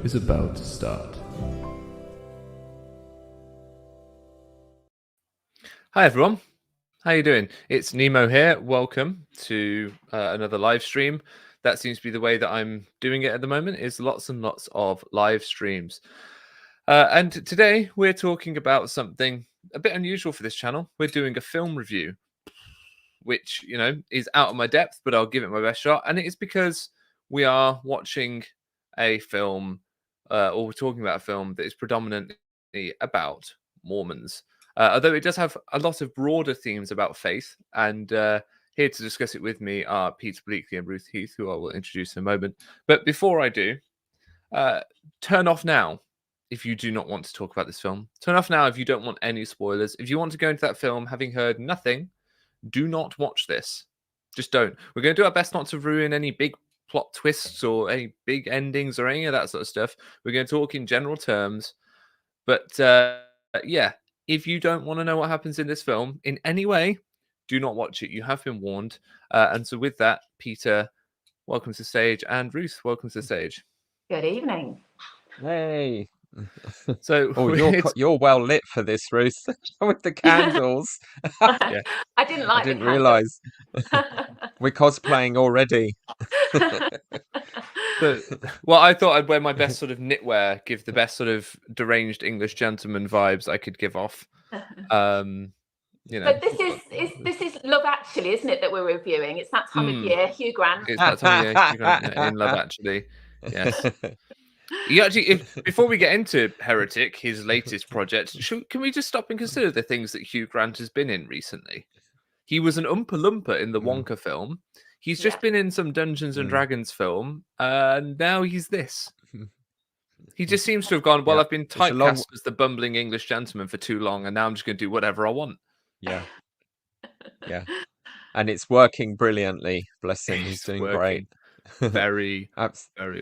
is about to start. Hi everyone, how you doing? It's Nemo here. Welcome to another live stream. That seems to be the way that I'm doing it at the moment, is lots and lots of live streams. And today we're talking about something a bit unusual for this channel. We're doing a film review, which, you know, is out of my depth, but I'll give it my best shot. And it is because we are watching a film, or we're talking about a film that is predominantly about Mormons. Although it does have a lot of broader themes about faith. And here to discuss it with me are Peter Bleakley and Ruth Heath, who I will introduce in a moment. But before I do, turn off now if you do not want to talk about this film. Turn off now if you don't want any spoilers. If you want to go into that film having heard nothing, do not watch this. Just don't. We're going to do our best not to ruin any big plot twists or any big endings or any of that sort of stuff. We're going to talk in general terms. But yeah, if you don't want to know what happens in this film in any way, do not watch it. You have been warned. And so with that, Peter, welcome to the stage. And Ruth, welcome to the stage. Good evening. Hey. So you're well lit for this, Ruth, with the candles. Yeah. I didn't like. I didn't realise we're cosplaying already. Well, I thought I'd wear my best sort of knitwear, give the best sort of deranged English gentleman vibes I could give off. You know. But this is Love Actually, isn't it? That we're reviewing. It's that time of year. Hugh Grant. It's that time of year. Hugh Grant in Love Actually. Yes. You actually, before we get into Heretic, his latest project, can we just stop and consider the things that Hugh Grant has been in recently? He was an Oompa Loompa in the Wonka film. He's just been in some Dungeons and Dragons film, and now he's this. He just seems to have gone, well, I've been typecast as the bumbling English gentleman for too long, and now I'm just going to do whatever I want. Yeah. And it's working brilliantly. Bless him. He's doing great. Very well.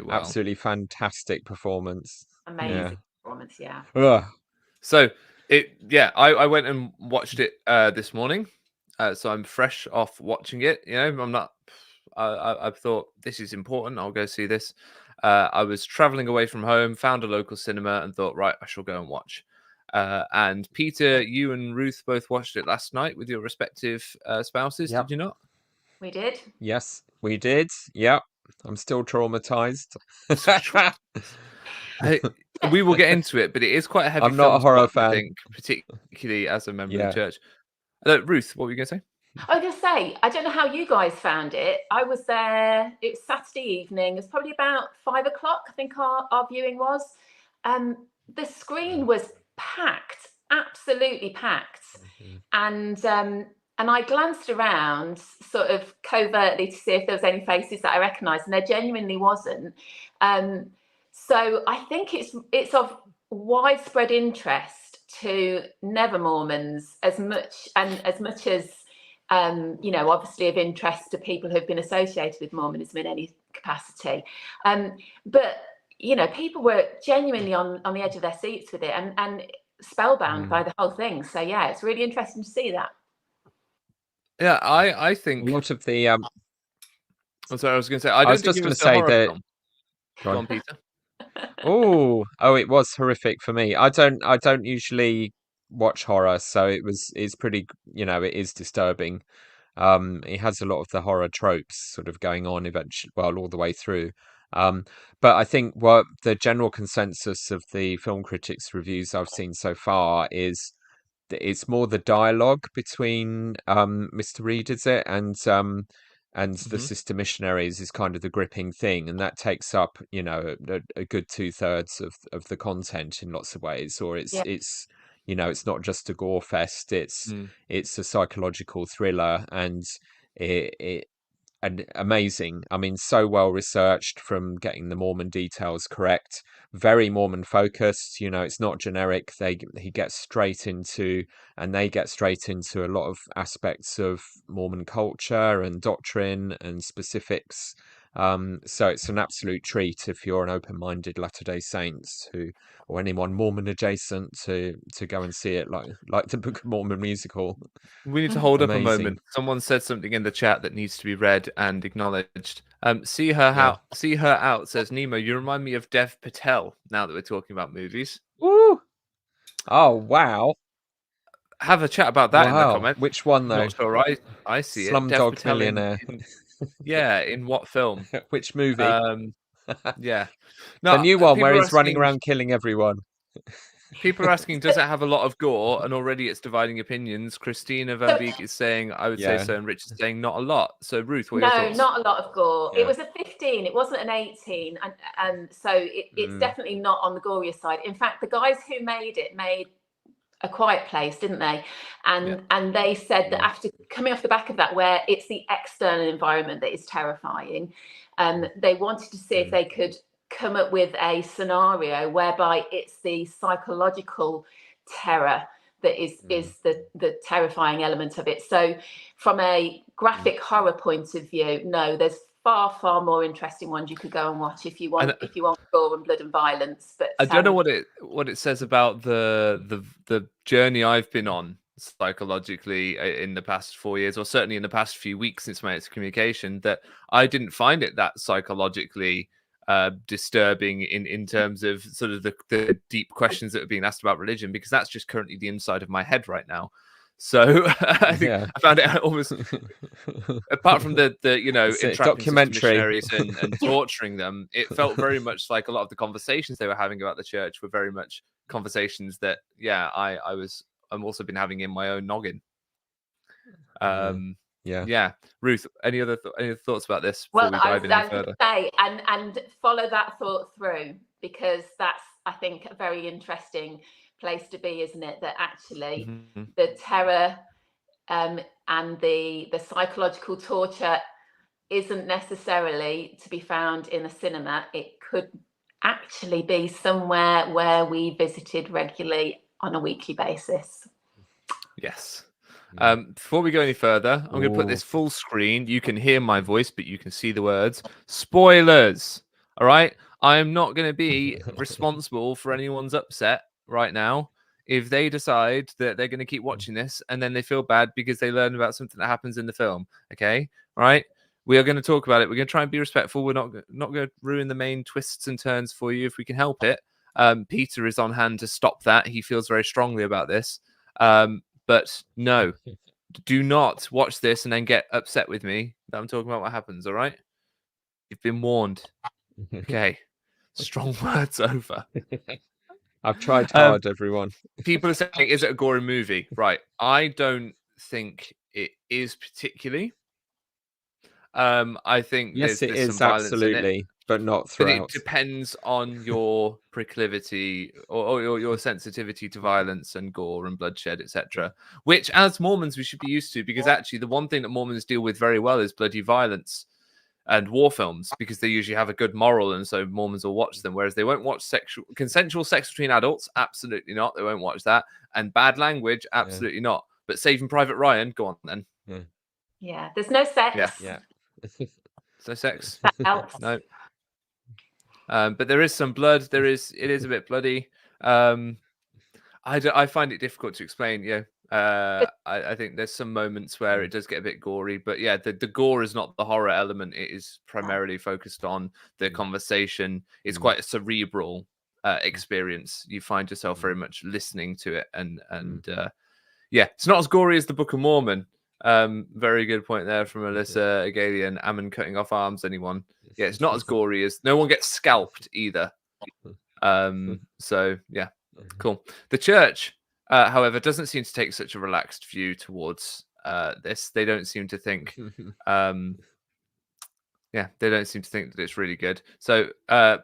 Absolutely fantastic performance. Amazing performance, yeah. So I went and watched it this morning. So I'm fresh off watching it. You know, I'm not. I thought this is important. I'll go see this. I was traveling away from home, found a local cinema, and thought, right, I shall go and watch. And Peter, you and Ruth both watched it last night with your respective spouses. Did you not? We did. Yes, we did. Yeah, I'm still traumatized. We will get into it, but it is quite a heavy. I'm not a horror fan, I think, particularly as a member of the church. Ruth, what were you going to say? I was going to say, I don't know how you guys found it. I was there. It was Saturday evening. It was probably about 5 o'clock. I think our viewing was. The screen was packed, absolutely packed, and I glanced around sort of covertly to see if there was any faces that I recognised, and there genuinely wasn't. So I think it's of widespread interest to never Mormons as much as you know, obviously of interest to people who've been associated with Mormonism in any capacity. But you know, people were genuinely on the edge of their seats with it and spellbound by the whole thing. So yeah, it's really interesting to see that. Yeah, I think a lot of the I'm sorry, I was going to say I was just going to say that. Go on, Peter. Oh, it was horrific for me. I don't usually watch horror, so it's pretty, you know, it is disturbing. It has a lot of the horror tropes sort of going on eventually, well, all the way through. But I think what the general consensus of the film critics reviews I've seen so far is that it's more the dialogue between Mr. Reed, is it, and the sister missionaries is kind of the gripping thing, and that takes up, you know, a good 2/3 of the content in lots of ways. Or it's you know, it's not just a gore fest. It's a psychological thriller, and and amazing. I mean, so well researched from getting the Mormon details correct. Very Mormon focused. You know, it's not generic. They get straight into a lot of aspects of Mormon culture and doctrine and specifics. So it's an absolute treat if you're an open-minded Latter-day Saints or anyone Mormon adjacent to go and see it, like the Book of Mormon musical. We need to hold up a moment. Someone said something in the chat that needs to be read and acknowledged. See her out, says Nemo. You remind me of Dev Patel. Now that we're talking about movies, Woo! Oh wow, have a chat about that in the wow. comments. Which one though? Not sure I see it. Dev Slumdog Patel Millionaire. in what film? Which movie? Yeah. The No, new one where people are he's running asking- around killing everyone. People are asking, does it have a lot of gore? And already it's dividing opinions. Christina Van Beek is saying, I would say Yeah. so, and Richard's saying not a lot. So Ruth, what are your No, thoughts? not a lot of gore. Yeah. It was a 15. It wasn't an 18, and so it's definitely not on the gorier side. In fact, the guys who made it made A Quiet Place, didn't they? And they said that after coming off the back of that, where it's the external environment that is terrifying, they wanted to see if they could come up with a scenario whereby it's the psychological terror that is the terrifying element of it. So from a graphic horror point of view, no, there's far more interesting ones you could go and watch if you want gore and blood and violence. But I don't know what it says about the journey I've been on psychologically in the past 4 years, or certainly in the past few weeks since my excommunication, that I didn't find it that psychologically disturbing in terms of sort of the deep questions that are being asked about religion, because that's just currently the inside of my head right now. So I think I found it almost, apart from the entrapping missionaries and torturing them, it felt very much like a lot of the conversations they were having about the church were very much conversations that I'm also been having in my own noggin. Ruth, any other thoughts about this before we dive in any further? Say, and follow that thought through, because that's, I think, a very interesting place to be, isn't it? That actually the terror and the psychological torture isn't necessarily to be found in a cinema. It could actually be somewhere where we visited regularly on a weekly basis. Yes. Before we go any further, I'm going to put this full screen. You can hear my voice, but you can see the words. Spoilers. All right. I am not going to be responsible for anyone's upset right now if they decide that they're going to keep watching this and then they feel bad because they learn about something that happens in the film. Okay. All right. We are going to talk about it. We're going to try and be respectful. We're not going to ruin the main twists and turns for you if we can help it. Peter is on hand to stop that. He feels very strongly about this. But no, do not watch this and then get upset with me that I'm talking about what happens, all right? You've been warned. Okay. Strong words over. I've tried hard, everyone. People are saying, is it a gory movie? Right. I don't think it is particularly. I think yes, there's it is some violence absolutely, in it, but not throughout. But it depends on your proclivity or your sensitivity to violence and gore and bloodshed, etc. Which, as Mormons, we should be used to, because actually the one thing that Mormons deal with very well is bloody violence and war films, because they usually have a good moral, and so Mormons will watch them. Whereas they won't watch consensual sex between adults, absolutely not. They won't watch that, and bad language, absolutely not. But Saving Private Ryan, go on then. Yeah, there's no sex. Yeah. No sex. That helps. No. But there is some blood. It is a bit bloody. I find it difficult to explain. Yeah. I think there's some moments where it does get a bit gory, but yeah, the gore is not the horror element. It is primarily focused on the conversation. It's quite a cerebral experience. You find yourself very much listening to it, and it's not as gory as the Book of Mormon. Very good point there from Alyssa Agalian. Ammon cutting off arms. Anyone? Yeah, it's not as gory as. No one gets scalped either. So yeah, cool. The church, however, doesn't seem to take such a relaxed view towards this. They don't seem to think. They don't seem to think that it's really good. So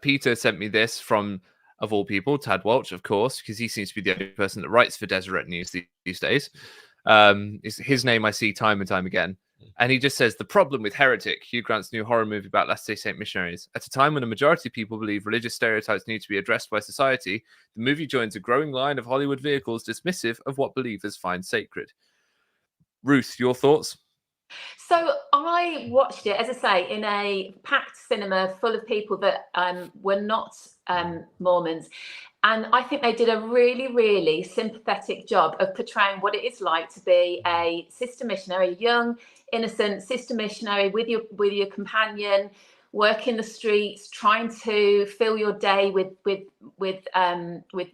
Peter sent me this from, of all people, Tad Welch, of course, because he seems to be the only person that writes for Deseret News these days. His name I see time and time again. And he just says, the problem with Heretic, Hugh Grant's new horror movie about Latter-day Saint missionaries. At a time when a majority of people believe religious stereotypes need to be addressed by society, the movie joins a growing line of Hollywood vehicles dismissive of what believers find sacred. Ruth, your thoughts? So I watched it, as I say, in a packed cinema full of people that were not Mormons. And I think they did a really, really sympathetic job of portraying what it is like to be a sister missionary, young, innocent sister missionary with your companion, working the streets, trying to fill your day with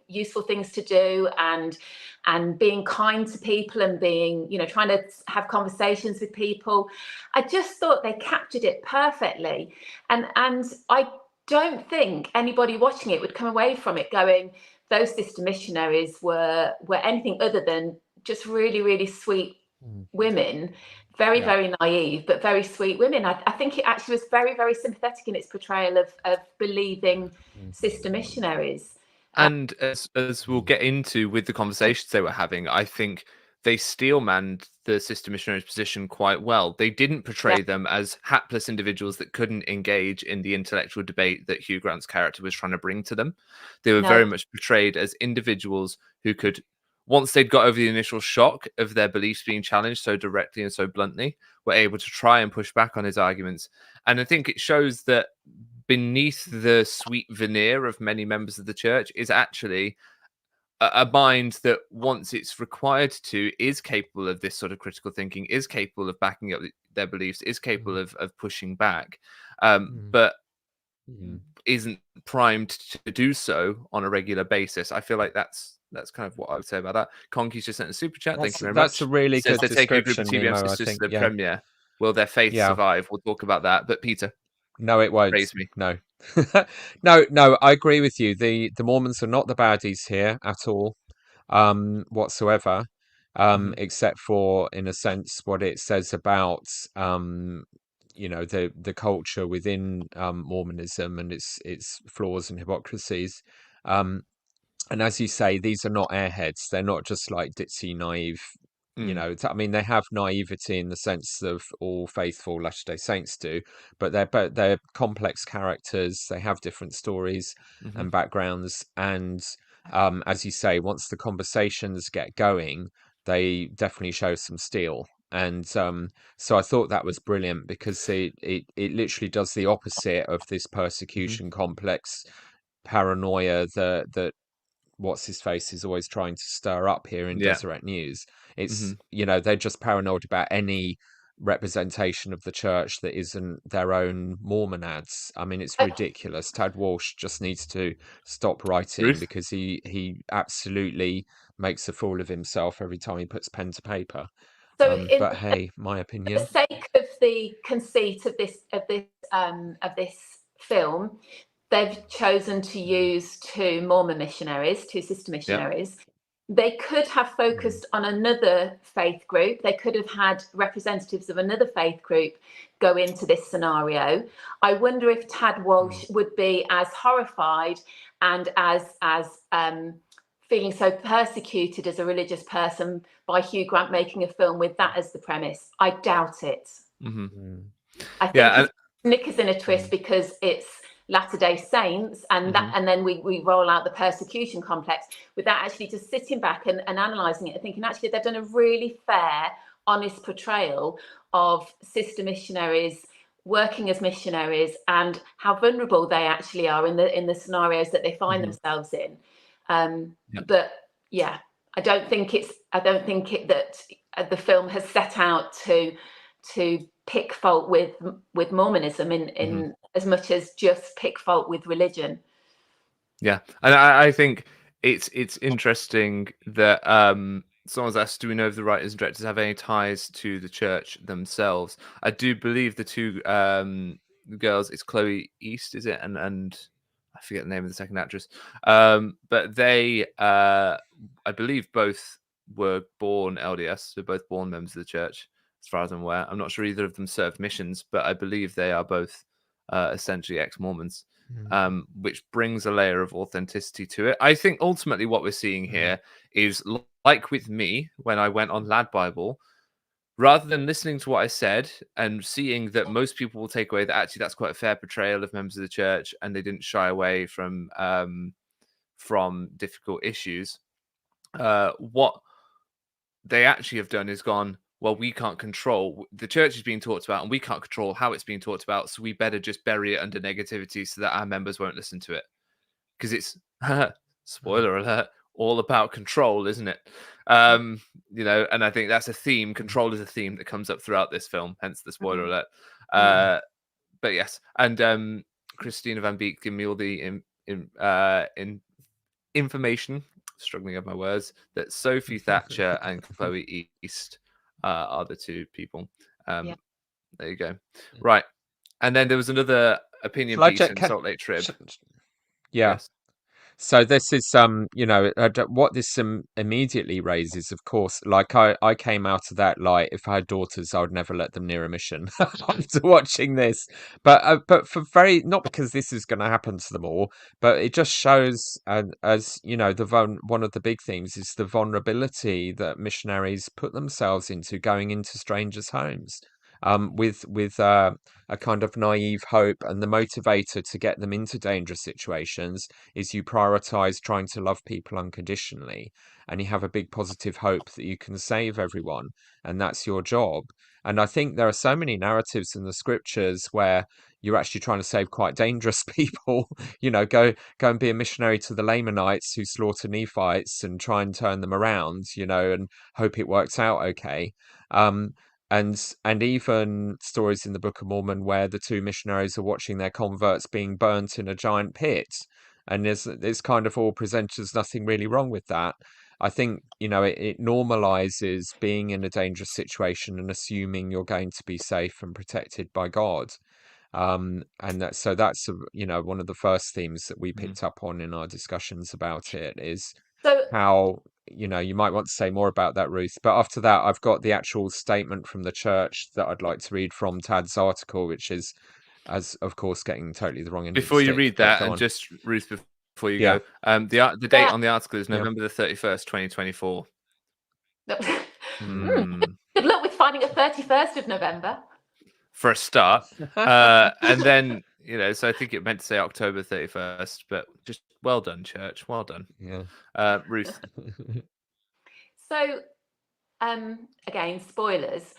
useful things to do, and being kind to people, and being, trying to have conversations with people. I just thought they captured it perfectly, and I don't think anybody watching it would come away from it going, those sister missionaries were anything other than just really, really sweet women, very, very naive, but very sweet women. I think it actually was very, very sympathetic in its portrayal of believing sister missionaries. And as we'll get into with the conversations they were having, I think they steelmanned the sister missionaries' position quite well. They didn't portray them as hapless individuals that couldn't engage in the intellectual debate that Hugh Grant's character was trying to bring to them. They were very much portrayed as individuals who could, once they'd got over the initial shock of their beliefs being challenged so directly and so bluntly, were able to try and push back on his arguments. And I think it shows that beneath the sweet veneer of many members of the church is actually a mind that, once it's required to, is capable of this sort of critical thinking, is capable of backing up their beliefs, is capable of pushing back, but isn't primed to do so on a regular basis. I feel like that's kind of what I would say about that. Conky's just sent a super chat. Thank you very much. That's a really Says good they're taking a group description, of TBM Nemo, I sisters think. to the premiere. Will their faith survive? We'll talk about that. But Peter, no, it won't. praise me. No. No, I agree with you. The Mormons are not the baddies here at all, whatsoever, except for, in a sense, what it says about the culture within Mormonism and its flaws and hypocrisies. And as you say, these are not airheads. They're not just like ditzy, naive. I mean, they have naivety in the sense of all faithful Latter-day Saints do, but they're complex characters. They have different stories and backgrounds, and as you say, once the conversations get going, they definitely show some steel. And so I thought that was brilliant, because it literally does the opposite of this persecution complex paranoia that what's his face is always trying to stir up here in Deseret News. It's they're just paranoid about any representation of the church that isn't their own Mormon ads. I mean, it's ridiculous. Tad Walsh just needs to stop writing, because he absolutely makes a fool of himself every time he puts pen to paper. So but hey, my opinion. For the sake of the conceit of this film, they've chosen to use two Mormon missionaries, two sister missionaries. They could have focused on another faith group. They could have had representatives of another faith group go into this scenario. I wonder if Tad Walsh would be as horrified and as feeling so persecuted as a religious person by Hugh Grant making a film with that as the premise. I doubt it. I think knickers in a twist because it's Latter-day Saints, and that, and then we roll out the persecution complex without actually just sitting back and analysing it and thinking, actually, they've done a really fair, honest portrayal of sister missionaries working as missionaries and how vulnerable they actually are in the scenarios that they find themselves in. But yeah, I don't think that the film has set out to pick fault with Mormonism in as much as just pick fault with religion. Yeah, and I think it's interesting that someone's asked, do we know if the writers and directors have any ties to the church themselves? I do believe the two girls, it's Chloe East, is it? And I forget the name of the second actress. But they, I believe, both were born LDS. They're both born members of the church, as far as I'm aware. I'm not sure either of them served missions, but I believe they are both essentially ex-Mormons, which brings a layer of authenticity to it. I think ultimately what we're seeing here is, like with me when I went on Lad Bible, rather than listening to what I said and seeing that most people will take away that actually that's quite a fair portrayal of members of the church and they didn't shy away from difficult issues, what they actually have done is gone, well, we can't control, the church is being talked about and we can't control how it's being talked about, so we better just bury it under negativity so that our members won't listen to it. Because it's, spoiler alert, all about control, isn't it? And I think that's a theme. Control is a theme that comes up throughout this film, hence the spoiler alert. but yes, and Christina Van Beek giving me all the information, struggling with my words, that Sophie Thatcher and Chloe East are the two people. Yeah. There you go. Right. And then there was another opinion Shall I piece check? in Salt Lake Trib. Yeah. Yes. So this is what this immediately raises, of course, like I came out of that like if I had daughters I would never let them near a mission after watching this, but for very not because this is going to happen to them all, but it just shows as you know one of the big themes is the vulnerability that missionaries put themselves into going into strangers' homes. With a kind of naive hope, and the motivator to get them into dangerous situations is you prioritize trying to love people unconditionally, and you have a big positive hope that you can save everyone, and that's your job. And I think there are so many narratives in the scriptures where you're actually trying to save quite dangerous people. Go and be a missionary to the Lamanites who slaughter Nephites and try and turn them around, and hope it works out okay. um and even stories in the Book of Mormon where the two missionaries are watching their converts being burnt in a giant pit, and it's kind of all presented as nothing really wrong with that. I think it normalizes being in a dangerous situation and assuming you're going to be safe and protected by God. And that's one of the first themes that we picked up on in our discussions about it is So how you might want to say more about that, Ruth, but after that I've got the actual statement from the church that I'd like to read from Tad's article, which is, as of course, getting totally the wrong end of the Before you stick. read But that, go and on. just Ruth, before you Yeah. go, the date Yeah. on the article is Yeah. November the 31st, 2024. Good luck with finding a 31st of November. For a start. And then, so I think it meant to say October 31st, but just well done, church. Well done. Yeah. Ruth. So, again, spoilers.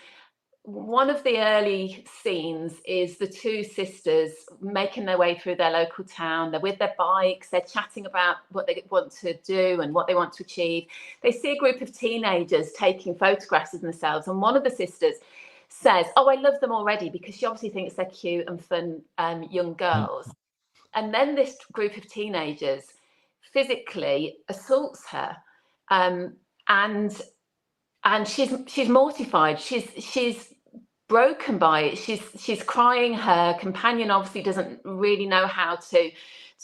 One of the early scenes is the two sisters making their way through their local town. They're with their bikes, they're chatting about what they want to do and what they want to achieve. They see a group of teenagers taking photographs of themselves, and one of the sisters says, "Oh, I love them already," because she obviously thinks they're cute and fun young girls. And then this group of teenagers physically assaults her, and she's mortified. She's broken by it. She's crying. Her companion obviously doesn't really know how to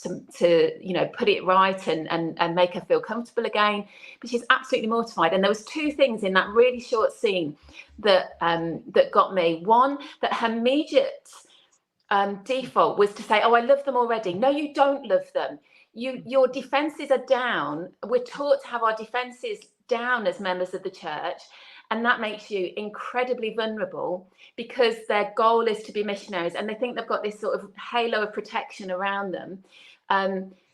put it right and make her feel comfortable again. But she's absolutely mortified. And there was two things in that really short scene that got me. One, that her immediate default was to say, "Oh, I love them already." No, you don't love them. Your defenses are down. We're taught to have our defenses down as members of the church, and that makes you incredibly vulnerable because their goal is to be missionaries, and they think they've got this sort of halo of protection around them.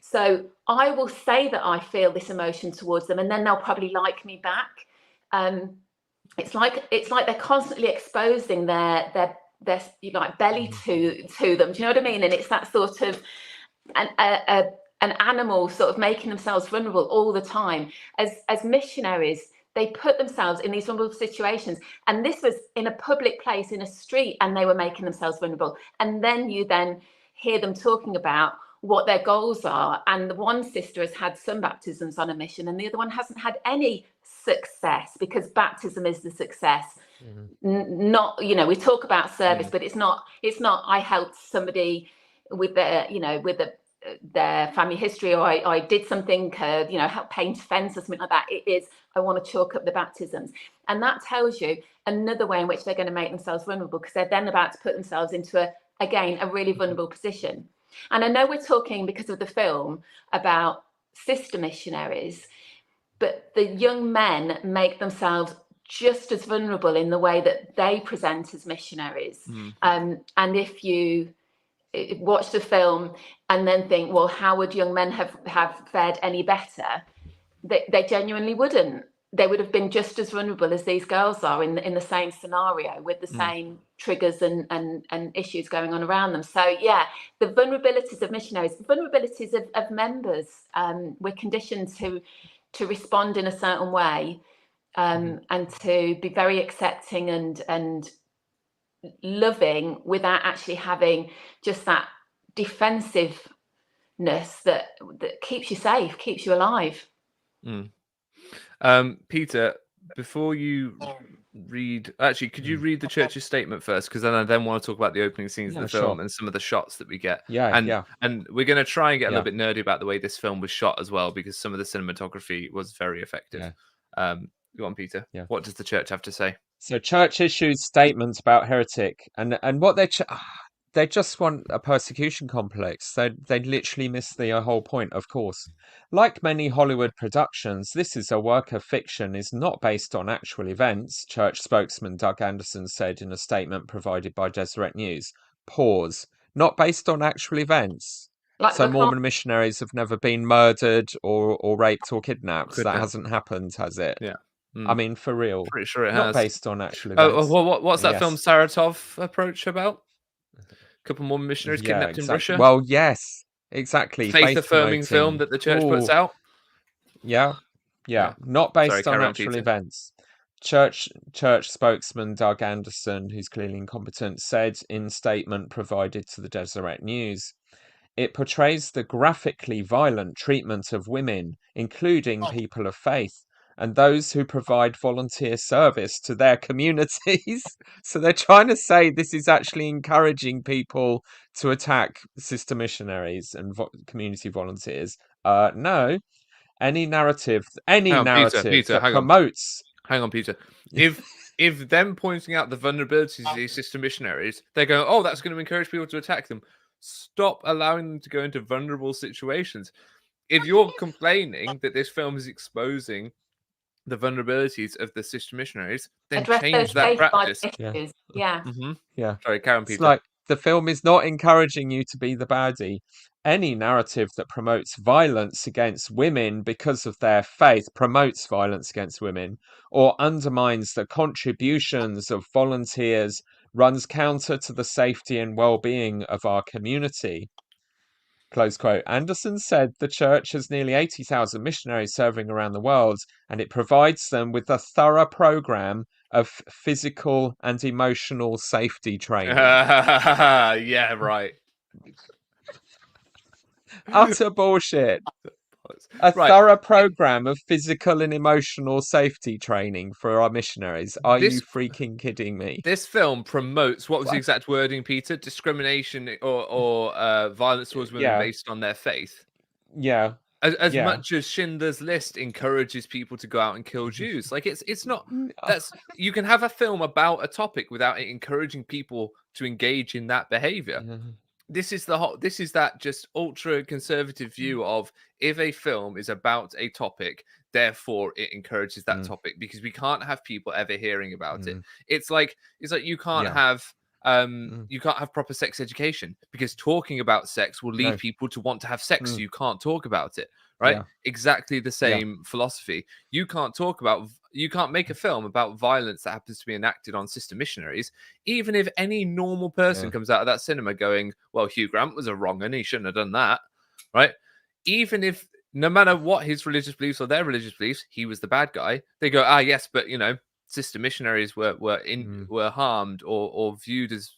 So I will say that I feel this emotion towards them, and then they'll probably like me back. It's like they're constantly exposing their like belly to them. Do you know what I mean? And it's that sort of an animal sort of making themselves vulnerable all the time. As missionaries, they put themselves in these vulnerable situations, and this was in a public place, in a street, and they were making themselves vulnerable. And then you hear them talking about what their goals are, and the one sister has had some baptisms on a mission and the other one hasn't had any success, because baptism is the success. Not, we talk about service, but it's not I helped somebody with their their family history, or I did something, help paint a fence or something like that. It is, I want to chalk up the baptisms. And that tells you another way in which they're going to make themselves vulnerable, because they're then about to put themselves into a really vulnerable position. And I know we're talking, because of the film, about sister missionaries, but the young men make themselves just as vulnerable in the way that they present as missionaries. And if you watch the film and then think, well, how would young men have fared any better? They genuinely wouldn't. They would have been just as vulnerable as these girls are in the same scenario, with the same triggers and issues going on around them. So yeah, the vulnerabilities of missionaries, the vulnerabilities of members, we're conditioned to respond in a certain way, and to be very accepting and loving without actually having just that defensiveness that keeps you safe, keeps you alive. Peter, before you read, actually, could you read the church's statement first? Because then I want to talk about the opening scenes of the film and some of the shots that we get. And we're going to try and get a little bit nerdy about the way this film was shot as well, because some of the cinematography was very effective. Go on, Peter. What does the church have to say? So church issues statements about Heretic, and what they just want a persecution complex. They literally miss the whole point, of course. Like many Hollywood productions, this is a work of fiction, is not based on actual events, church spokesman Doug Anderson said in a statement provided by Deseret News. Pause. Not based on actual events. Like so Mormon missionaries have never been murdered or raped or kidnapped. That hasn't happened, has it? Yeah. I mean, for real. Pretty sure it Not has. based on actual events. What's that film Saratov approach about? A couple more missionaries kidnapped in Russia. Well, yes, exactly. Faith-affirming film that the church puts out. Yeah. Not based on actual events. Church spokesman Doug Anderson, who's clearly incompetent, said in statement provided to the Deseret News, it portrays the graphically violent treatment of women, including people of faith, and those who provide volunteer service to their communities. So they're trying to say this is actually encouraging people to attack sister missionaries and community volunteers. No. Any narrative Peter, that promotes... Hang on, Peter. If them pointing out the vulnerabilities of these sister missionaries, they're going, oh, that's going to encourage people to attack them. Stop allowing them to go into vulnerable situations. If you're complaining that this film is exposing the vulnerabilities of the sister missionaries, then change that practice. Sorry, Karen, Peter. It's like the film is not encouraging you to be the baddie. Any narrative that promotes violence against women because of their faith promotes violence against women, or undermines the contributions of volunteers, runs counter to the safety and well-being of our community. Close quote. Anderson said the church has nearly 80,000 missionaries serving around the world, and it provides them with a thorough program of physical and emotional safety training. Yeah, right. Utter bullshit. Thorough program of physical and emotional safety training for our missionaries. Are you freaking kidding me? This film promotes, what was the exact wording, Peter? Discrimination or violence towards women based on their faith. Yeah. As much as Schindler's List encourages people to go out and kill Jews. Like it's not you can have a film about a topic without it encouraging people to engage in that behavior. This is that just ultra conservative view of, if a film is about a topic, therefore it encourages that topic, because we can't have people ever hearing about it. It's like you can't have proper sex education, because talking about sex will lead people to want to have sex. So you can't talk about it, right? Exactly the same philosophy. You can't make a film about violence that happens to be enacted on sister missionaries, even if any normal person comes out of that cinema going, well, Hugh Grant was a wrong and he shouldn't have done that, right? Even if, no matter what his religious beliefs or their religious beliefs, he was the bad guy, they go, yes, but sister missionaries were harmed or viewed as,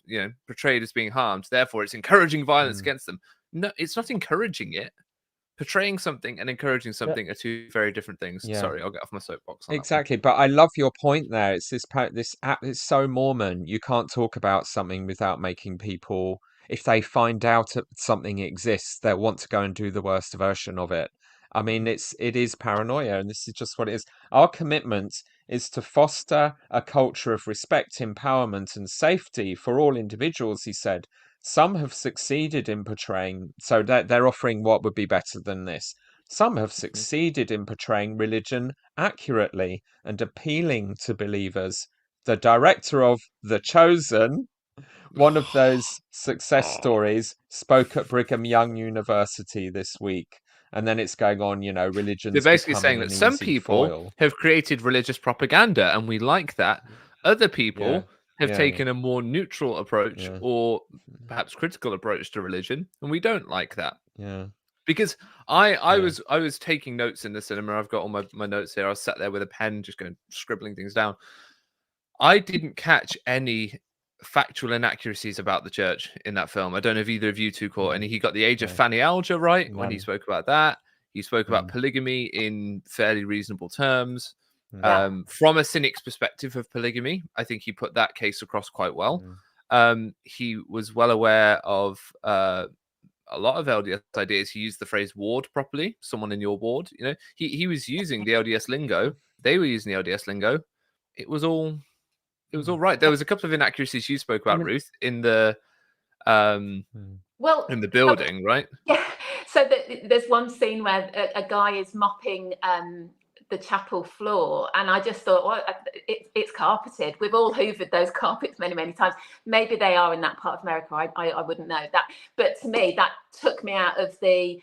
portrayed as being harmed, therefore it's encouraging violence against them. No, it's not encouraging it. Portraying something and encouraging something are two very different things. Sorry, I'll get off my soapbox on exactly, but I love your point there. It's this app is so Mormon. You can't talk about something without making people, if they find out something exists, they'll want to go and do the worst version of it. I mean, it is paranoia, and this is just what it is. Our commitment is to foster a culture of respect, empowerment, and safety for all individuals, he said. Some have succeeded in portraying, so they're offering what would be better than this. Some have succeeded in portraying religion accurately and appealing to believers. The director of The Chosen, one of those success stories, spoke at Brigham Young University this week. And then it's going on, religion's They're basically saying that some people have created religious propaganda, and we like that. Other people have taken a more neutral approach or perhaps critical approach to religion, and we don't like that. Because I was taking notes in the cinema. I've got all my notes here. I was sat there with a pen, just scribbling things down. I didn't catch any factual inaccuracies about the church in that film. I don't know if either of you two caught any. He got the age of Fanny Alger right when he spoke about that. He spoke about polygamy in fairly reasonable terms. From a cynic's perspective of polygamy, I think he put that case across quite well. He was well aware of a lot of LDS ideas. He used the phrase ward properly, someone in your ward. You know, he was using the LDS lingo. They were using the LDS lingo. It was all right. There was a couple of inaccuracies you spoke about, Ruth, in the in the building, right? Yeah. So there's one scene where a guy is mopping the chapel floor, and I just thought, well, it's carpeted. We've all hoovered those carpets many times. Maybe they are in that part of America. I wouldn't know that, but to me that took me out of the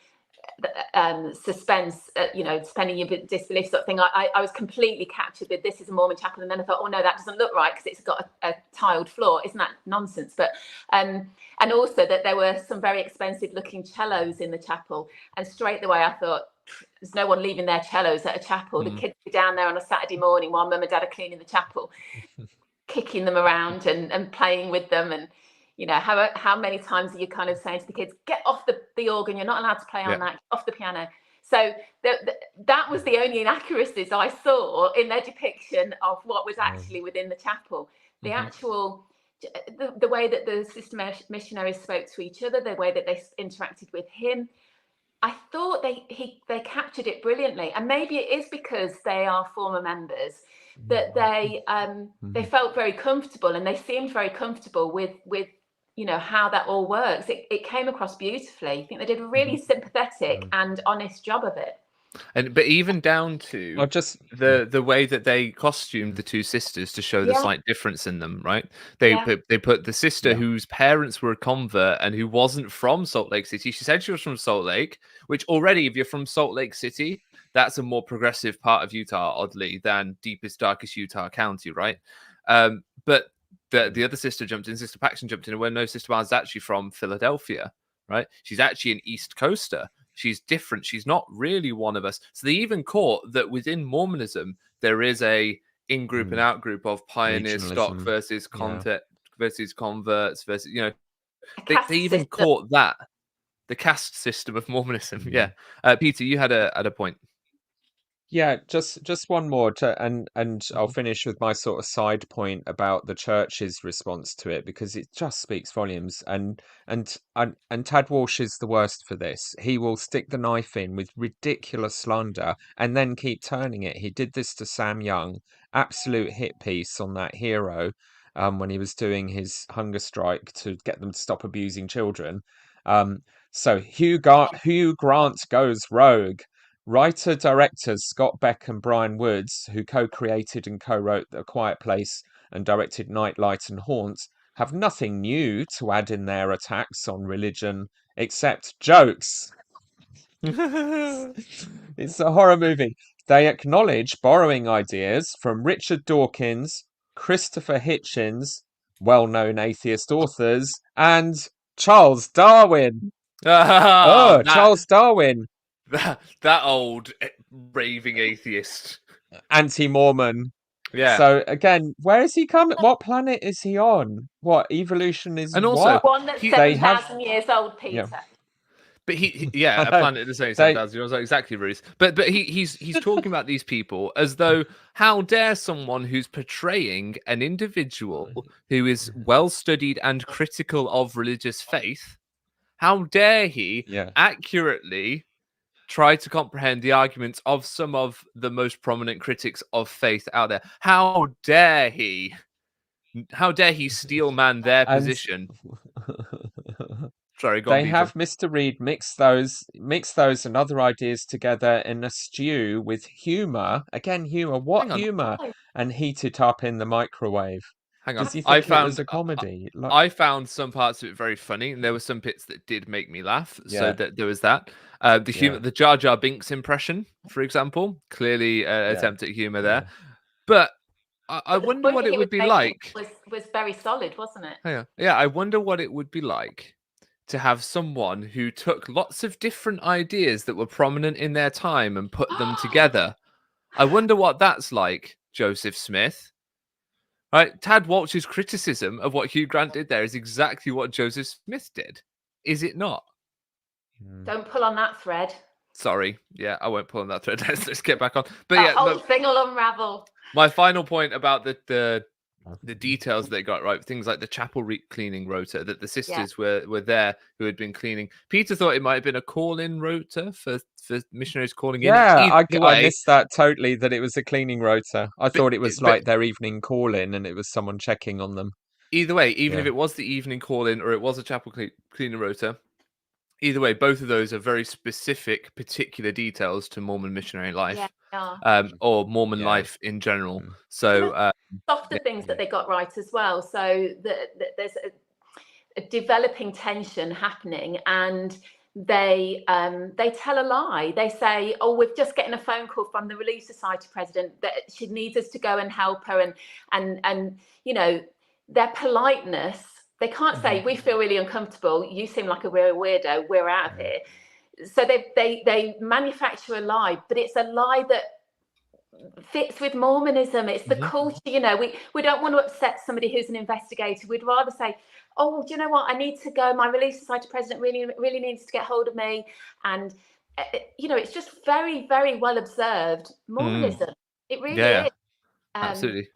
suspense, suspending your disbelief sort of thing. I was completely captured with this is a Mormon chapel, and then I thought, oh no, that doesn't look right because it's got a tiled floor. Isn't that nonsense? But and also that there were some very expensive looking cellos in the chapel, and straight away I thought, there's no one leaving their cellos at a chapel. The kids are down there on a Saturday morning while mum and dad are cleaning the chapel, kicking them around and playing with them. And you know, how many times are you kind of saying to the kids, get off the organ, you're not allowed to play on that, get off the piano. So that was the only inaccuracies I saw in their depiction of what was actually within the chapel. The actual, the way that the sister missionaries spoke to each other, the way that they interacted with him, I thought they captured it brilliantly. And maybe it is because they are former members that they felt very comfortable, and they seemed very comfortable with you know how that all works. It came across beautifully. I think they did a really sympathetic and honest job of it. But even down to the way that they costumed the two sisters to show the slight difference in them, right? They put the sister whose parents were a convert and who wasn't from Salt Lake City. She said she was from Salt Lake, which already, if you're from Salt Lake City, that's a more progressive part of Utah, oddly, than deepest, darkest Utah County, right? But the other sister jumped in, Sister Paxton jumped in, and well, no, Sister Miles is actually from Philadelphia, right? She's actually an East Coaster. She's different. She's not really one of us. So they even caught that within Mormonism, there is a in-group and out-group of pioneers, stock versus content versus converts versus, you know, they even caught that. The caste system of Mormonism. Yeah. Peter, you had a point. Yeah, just one more and I'll finish with my sort of side point about the church's response to it, because it just speaks volumes. And Tad Walsh is the worst for this. He will stick the knife in with ridiculous slander and then keep turning it. He did this to Sam Young, absolute hit piece on that Hero, when he was doing his hunger strike to get them to stop abusing children. So Hugh Grant goes rogue. Writer-directors Scott Beck and Brian Woods, who co-created and co-wrote A Quiet Place and directed Nightlight and Haunt, have nothing new to add in their attacks on religion except jokes. It's a horror movie. They acknowledge borrowing ideas from Richard Dawkins, Christopher Hitchens, well-known atheist authors, and Charles Darwin. Charles Darwin. That old raving atheist, anti-Mormon. Yeah. So again, where is he coming? What planet is he on? What evolution is? And also, one that's 7,000 years old, Peter. Yeah. But a planet that's only 7,000 years old, exactly, Ruth. But he's talking about these people as though, how dare someone who's portraying an individual who is well studied and critical of religious faith, how dare he accurately try to comprehend the arguments of some of the most prominent critics of faith out there? How dare he steel man their position? Sorry, go on, They have Mr. Reed mix those and other ideas together in a stew with humor. Again, humor, and heat it up in the microwave. Hang on. Does he think it was a comedy? I found some parts of it very funny, and there were some bits that did make me laugh. So that there was that. The Jar Jar Binks impression, for example, clearly an attempt at humor there. But I wonder what it would be like. Was very solid, wasn't it? Yeah. I wonder what it would be like to have someone who took lots of different ideas that were prominent in their time and put them together. I wonder what that's like, Joseph Smith. Right? Tad Walsh's criticism of what Hugh Grant did there is exactly what Joseph Smith did. Is it not? Don't pull on that thread. Sorry. Yeah, I won't pull on that thread. Let's get back on. But That yeah, whole thing will unravel. my final point about the details they got right, things like the chapel cleaning rota, that the sisters were there who had been cleaning. Peter thought it might have been a call-in rota for missionaries calling in. Yeah, Either I way, missed that totally, that it was a cleaning rota. I but- thought it was but- like their evening call-in and it was someone checking on them. either way, even Yeah. if it was the evening call-in or it was a chapel cleaning rota, either way, both of those are very specific, particular details to Mormon missionary life, or Mormon Yeah. life in general. So Softer things that they got right as well. So there's a developing tension happening, and they tell a lie. They say, "Oh, we're just getting a phone call from the Relief Society president that she needs us to go and help her," and you know, their politeness. They can't say, "We feel really uncomfortable. You seem like a real weirdo. We're out of here." So they manufacture a lie, but it's a lie that fits with Mormonism. It's the culture. You know, we don't want to upset somebody who's an investigator. We'd rather say, "Oh, do you know what? I need to go. My Relief Society president really needs to get hold of me." And you know, it's just very, very well observed Mormonism. It really is. Absolutely.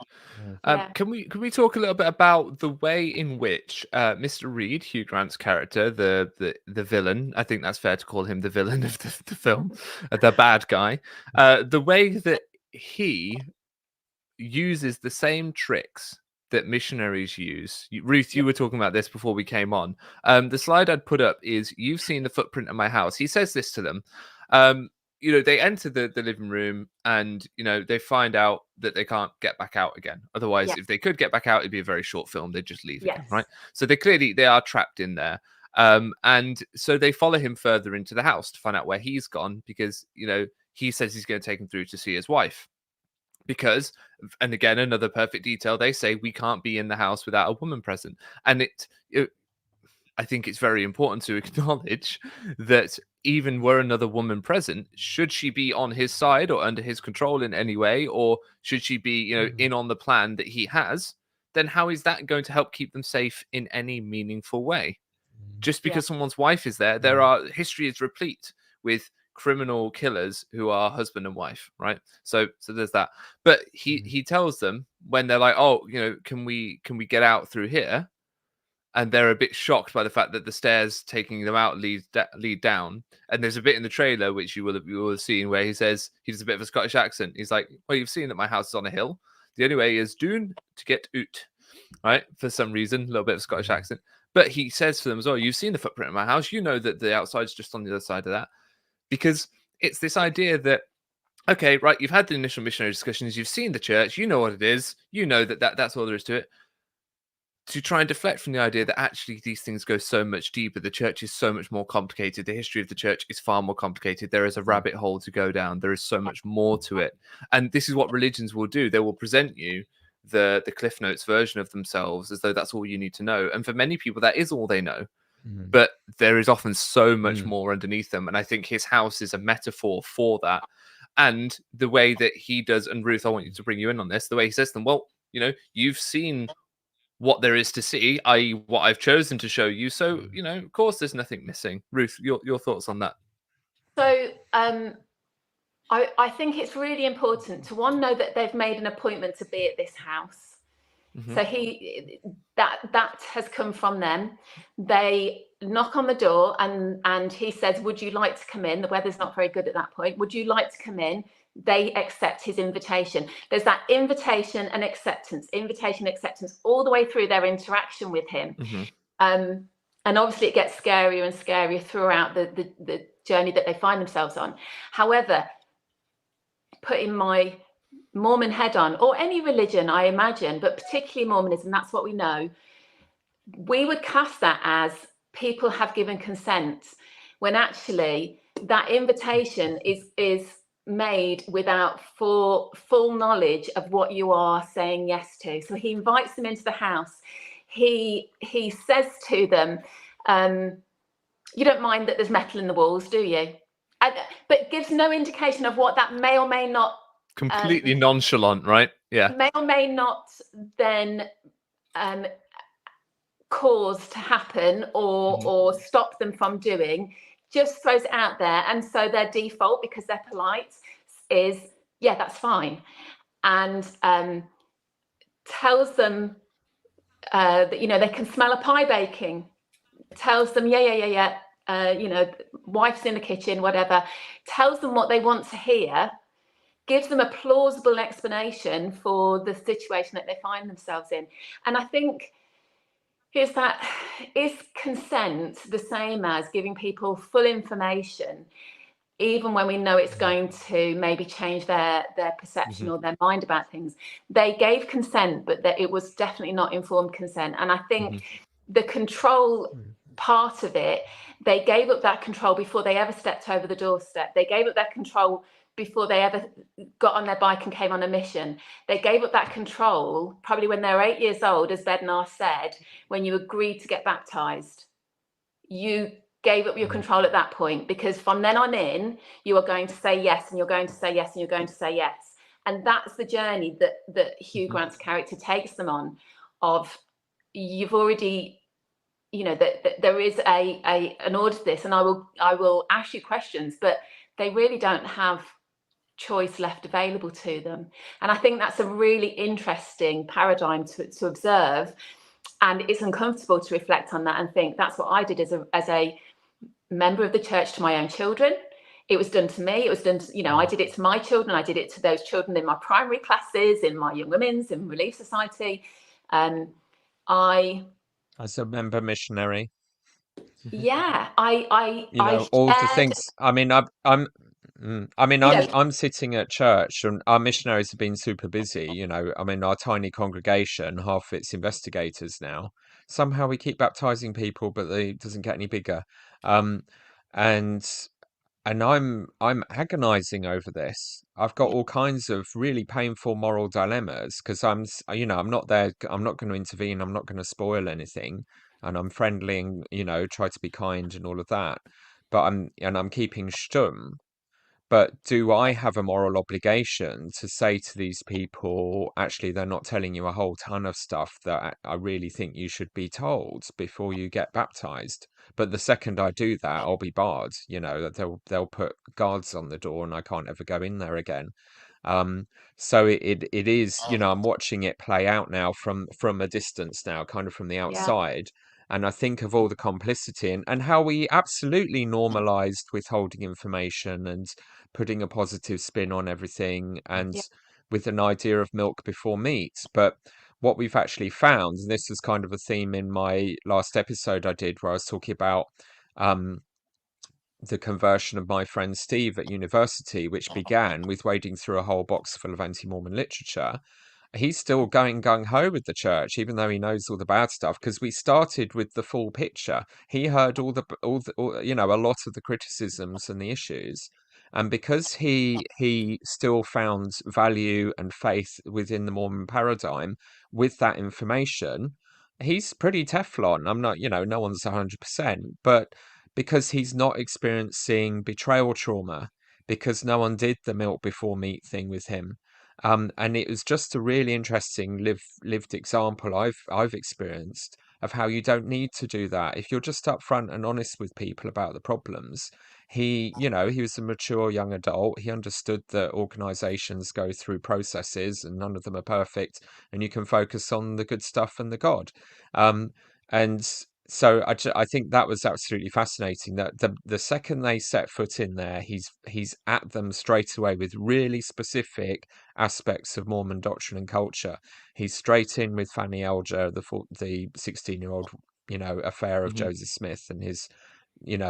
Yeah. Can we talk a little bit about the way in which Mr. Reed, Hugh Grant's character, the villain, I think that's fair to call him the villain of the film, the bad guy, the way that he uses the same tricks that missionaries use. Ruth, you were talking about this before we came on. The slide I'd put up is, "You've seen the footprint of my house." He says this to them. You know, they enter the living room and, you know, they find out that they can't get back out again. Otherwise, if they could get back out, it'd be a very short film. They'd just leave again, right? So they are trapped in there. And so they follow him further into the house to find out where he's gone, because, you know, he says he's going to take him through to see his wife. Because, and again, another perfect detail, they say we can't be in the house without a woman present. And I think it's very important to acknowledge that even were another woman present, should she be on his side or under his control in any way, or should she be, you know, in on the plan that he has, then how is that going to help keep them safe in any meaningful way? Just because someone's wife is there, history is replete with criminal killers who are husband and wife, right? So there's that. But he tells them, when they're like, "Oh, you know, can we get out through here?" And they're a bit shocked by the fact that the stairs taking them out lead down. And there's a bit in the trailer which you will have seen where he says, he does a bit of a Scottish accent. He's like, "Well, you've seen that my house is on a hill. The only way is doon to get out," right? For some reason, a little bit of Scottish accent. But he says to them as well, "You've seen the footprint of my house. You know that the outside's just on the other side of that." Because it's this idea that, okay, right, you've had the initial missionary discussions, you've seen the church, you know what it is, you know that's all there is to it. To try and deflect from the idea that actually these things go so much deeper. The church is so much more complicated. The history of the church is far more complicated. There is a rabbit hole to go down. There is so much more to it. And this is what religions will do. They will present you the Cliff Notes version of themselves as though that's all you need to know. And for many people, that is all they know. But there is often so much more underneath them. And I think his house is a metaphor for that. And the way that he does, and Ruth, I want you to bring you in on this, the way he says to them, "Well, you know, you've seen what there is to see, i.e. what I've chosen to show you. So, you know, of course there's nothing missing." Ruth, your thoughts on that? So I think it's really important to know that they've made an appointment to be at this house. So that has come from them. They knock on the door and he says, "Would you like to come in?" The weather's not very good at that point. "Would you like to come in?" They accept his invitation. There's that invitation and acceptance all the way through their interaction with him. And obviously it gets scarier and scarier throughout the journey that they find themselves on. However, putting my Mormon head on, or any religion, I imagine, but particularly Mormonism, that's what we know, we would cast that as people have given consent, when actually that invitation is made without full knowledge of what you are saying yes to. So he invites them into the house. He says to them, "You don't mind that there's metal in the walls, do you?" But gives no indication of what that may or may not. Completely nonchalant, right? Yeah. may or may not then cause to happen or stop them from doing, just throws it out there. And so their default, because they're polite, is, yeah, that's fine. And tells them that, they can smell a pie baking. Tells them, yeah. Wife's in the kitchen, whatever. Tells them what they want to hear. Gives them a plausible explanation for the situation that they find themselves in. And I think is consent the same as giving people full information, even when we know it's going to maybe change their perception or their mind about things? They gave consent, but that it was definitely not informed consent. And I think the control part of it, they gave up that control before they ever stepped over the doorstep. They gave up that control before they ever got on their bike and came on a mission. They gave up that control probably when they were 8 years old, as Bednar said, when you agreed to get baptized. You gave up your control at that point, because from then on in, you are going to say yes, and you're going to say yes, and you're going to say yes. And that's the journey that Hugh Grant's character takes them on, of you've already, that there is an order to this, and I will ask you questions, but they really don't have choice left available to them. And I think that's a really interesting paradigm to observe. And it's uncomfortable to reflect on that and think that's what I did as a member of the church to my own children. It was done to me. It was done to, I did it to my children. I did it to those children in my primary classes, in my young women's, in Relief Society. As a member missionary. Yeah, I all the shared, things. I mean, I'm sitting at church, and our missionaries have been super busy. I mean, our tiny congregation, half its investigators now. Somehow we keep baptizing people, but it doesn't get any bigger. Um, and I'm agonizing over this. I've got all kinds of really painful moral dilemmas because I'm not there. I'm not going to intervene. I'm not going to spoil anything, and I'm friendly and try to be kind and all of that. But I'm keeping stum. But do I have a moral obligation to say to these people, actually, they're not telling you a whole ton of stuff that I really think you should be told before you get baptized? But the second I do that, I'll be barred. They'll put guards on the door, and I can't ever go in there again. So it is, I'm watching it play out now from a distance now, kind of from the outside. And I think of all the complicity and how we absolutely normalized withholding information and putting a positive spin on everything, and with an idea of milk before meat. But what we've actually found, and this was kind of a theme in my last episode I did, where I was talking about the conversion of my friend Steve at university, which began with wading through a whole box full of anti-Mormon literature. He's still going gung-ho with the church, even though he knows all the bad stuff, because we started with the full picture. He heard all, a lot of the criticisms and the issues. And because he still found value and faith within the Mormon paradigm with that information, he's pretty Teflon. I'm not, no one's 100%, but because he's not experiencing betrayal trauma, because no one did the milk before meat thing with him. And it was just a really interesting lived example I've experienced of how you don't need to do that. If you're just upfront and honest with people about the problems, he was a mature young adult. He understood that organizations go through processes and none of them are perfect, and you can focus on the good stuff and the God. And so I think that was absolutely fascinating, that the second they set foot in there, he's at them straight away with really specific aspects of Mormon doctrine and culture. He's straight in with Fanny Alger, the 16-year-old, affair of Joseph Smith, and his,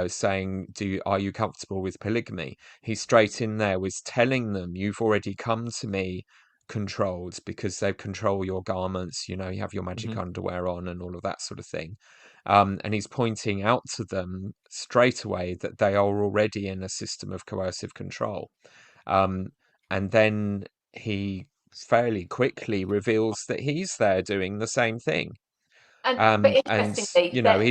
saying, are you comfortable with polygamy? He's straight in there with telling them, you've already come to me controlled because they control your garments, you have your magic underwear on and all of that sort of thing. And he's pointing out to them straight away that they are already in a system of coercive control. And then he fairly quickly reveals that he's there doing the same thing. But And interestingly,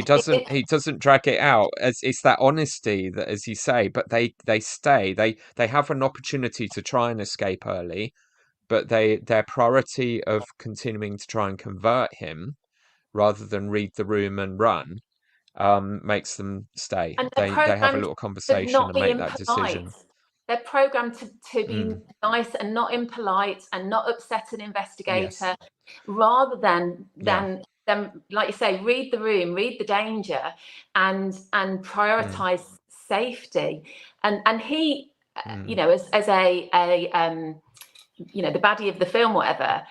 he doesn't drag it out. As it's that honesty that, as you say, but they stay. They have an opportunity to try and escape early, but their priority of continuing to try and convert him rather than read the room and run makes them stay. And they're They have a programmed little to conversation not and be make that impolite. decision. They're programmed to be Mm. nice and not impolite and not upset an Yes. investigator, rather than Yeah. like you say, read the room, read the danger, and Mm. prioritize safety. And he, you Mm. know, as a you know, the baddie of the film, whatever,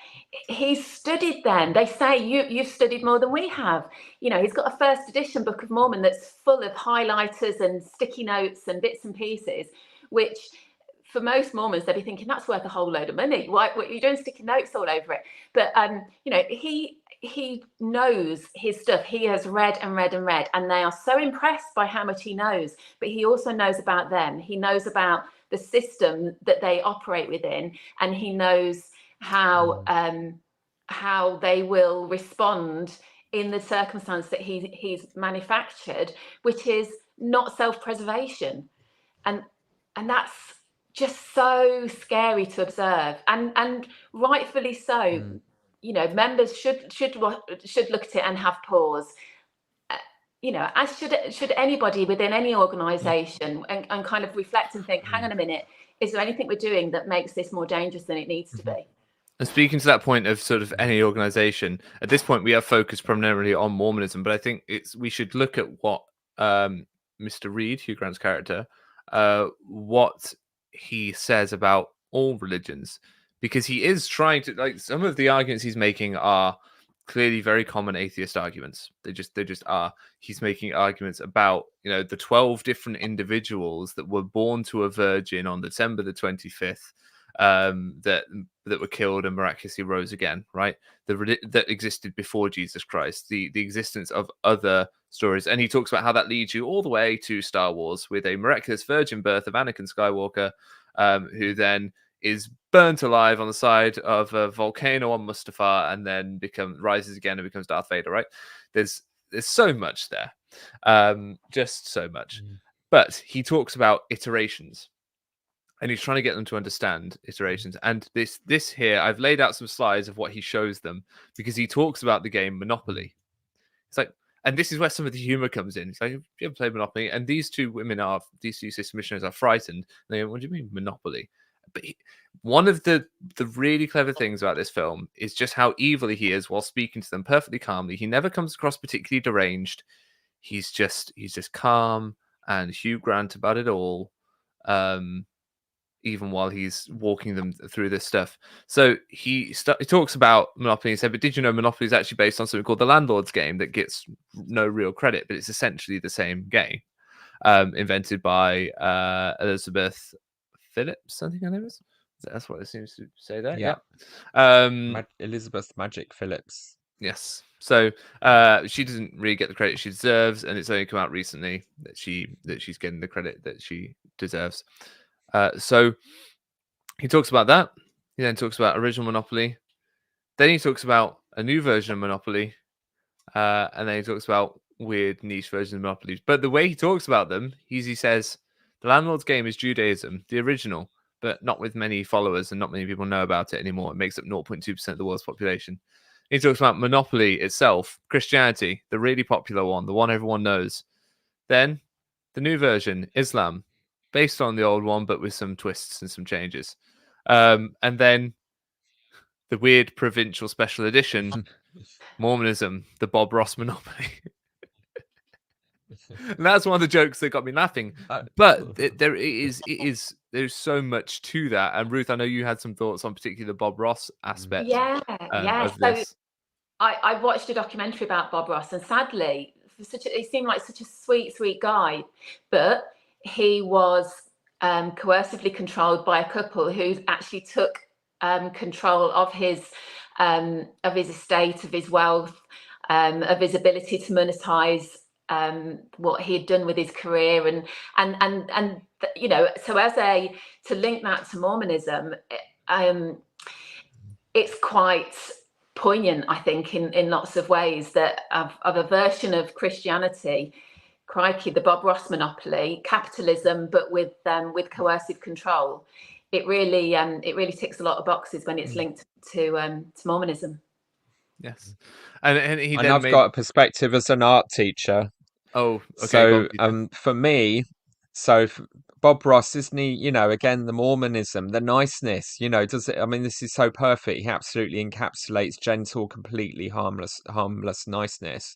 he's studied them. They say you've studied more than we have. You know, he's got a first edition Book of Mormon that's full of highlighters and sticky notes and bits and pieces, which for most Mormons they'd be thinking that's worth a whole load of money. Why what, you're doing sticky notes all over it? But you know, he knows his stuff. He has read and read and read, and they are so impressed by how much he knows. But he also knows about them. He knows about the system that they operate within, and he knows how they will respond in the circumstance that he's manufactured, which is not self-preservation, and that's just so scary to observe, and rightfully so. Mm. You know, members should look at it and have pause. You know, as should anybody within any organization, and kind of reflect and think, hang on a minute, is there anything we're doing that makes this more dangerous than it needs to be? And speaking to that point of sort of any organization, at this point we have focused primarily on Mormonism, but I think we should look at what Mr. Reed, Hugh Grant's character, what he says about all religions, because he is trying to, like, some of the arguments he's making are clearly very common atheist arguments. They just are. He's making arguments about, you know, the 12 different individuals that were born to a virgin on December the 25th, that were killed and miraculously rose again, right? That existed before Jesus Christ, the existence of other stories. And he talks about how that leads you all the way to Star Wars, with a miraculous virgin birth of Anakin Skywalker, who then is burnt alive on the side of a volcano on Mustafar, and then rises again and becomes Darth Vader, right? There's so much there, just so much. But he talks about iterations, and he's trying to get them to understand iterations. And this here, I've laid out some slides of what he shows them, because he talks about the game Monopoly. It's like, and this is where some of the humor comes in. It's like, you ever played Monopoly? And these two sister missionaries are frightened. And they go, what do you mean Monopoly? But one of the really clever things about this film is just how evil he is while speaking to them perfectly calmly. He never comes across particularly deranged. He's just calm and Hugh Grant about it all. Even while he's walking them through this stuff. So he talks about Monopoly and said, but did you know Monopoly is actually based on something called the Landlord's Game that gets no real credit, but it's essentially the same game, invented by Elizabeth Phillips, I think her name is. That's what it seems to say there. Yeah. Elizabeth Magic Phillips. Yes. So she doesn't really get the credit she deserves, and it's only come out recently that she's getting the credit that she deserves. So he talks about that. He then talks about original Monopoly. Then he talks about a new version of Monopoly. And then he talks about weird niche versions of Monopolies. But the way he talks about them, he says, the Landlord's Game is Judaism, the original, but not with many followers, and not many people know about it anymore. It makes up 0.2% of the world's population. He talks about Monopoly itself, Christianity, the really popular one, the one everyone knows. Then the new version, Islam, based on the old one, but with some twists and some changes. And then the weird provincial special edition, Mormonism, the Bob Ross Monopoly. And that's one of the jokes that got me laughing. But there's so much to that. And Ruth, I know you had some thoughts on particularly the Bob Ross aspect. Of this. So I watched a documentary about Bob Ross, and sadly, he seemed like such a sweet guy, but he was coercively controlled by a couple who actually took control of his estate, of his wealth, of his ability to monetize what he had done with his career, and you know, so to link that to Mormonism, it's quite poignant, I think, in lots of ways, that of a version of Christianity, crikey, the Bob Ross monopoly, capitalism, but with coercive control, it really ticks a lot of boxes when it's linked to Mormonism. Yes, and he And then I've made. got a perspective as an art teacher. Oh, okay, go on, So Peter. for me, so Bob Ross, isn't he, again, the Mormonism, the niceness, does it, I mean, this is so perfect. He absolutely encapsulates gentle, completely harmless niceness.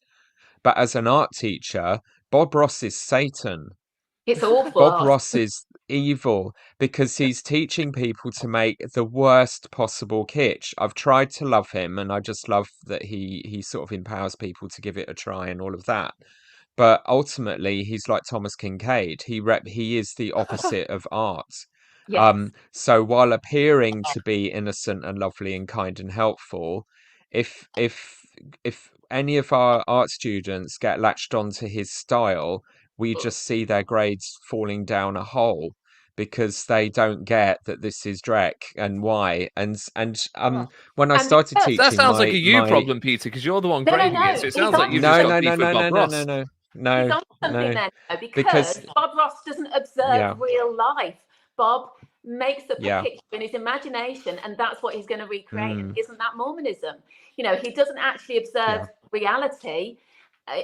But as an art teacher, Bob Ross is Satan. It's awful Bob art. Ross is evil because he's teaching people to make the worst possible kitsch. I've tried to love him, and I just love that he sort of empowers people to give it a try and all of that. But ultimately, he's like Thomas Kincaid. He is the opposite of art. Yes. So while appearing to be innocent and lovely and kind and helpful, if any of our art students get latched onto his style, we just see their grades falling down a hole because they don't get that this is Drek and why. When I And started because That teaching sounds like my a you my problem, Peter, because you're the one no, no, grading it. no, So it he's sounds like on you've to just no got no something. beef no with no Bob no no Ross. no no He's no on to something no there though, because because Bob Ross doesn't observe yeah real life. Bob makes up a yeah picture in his imagination, and that's what he's going to recreate. And mm, isn't that Mormonism? He doesn't actually observe yeah reality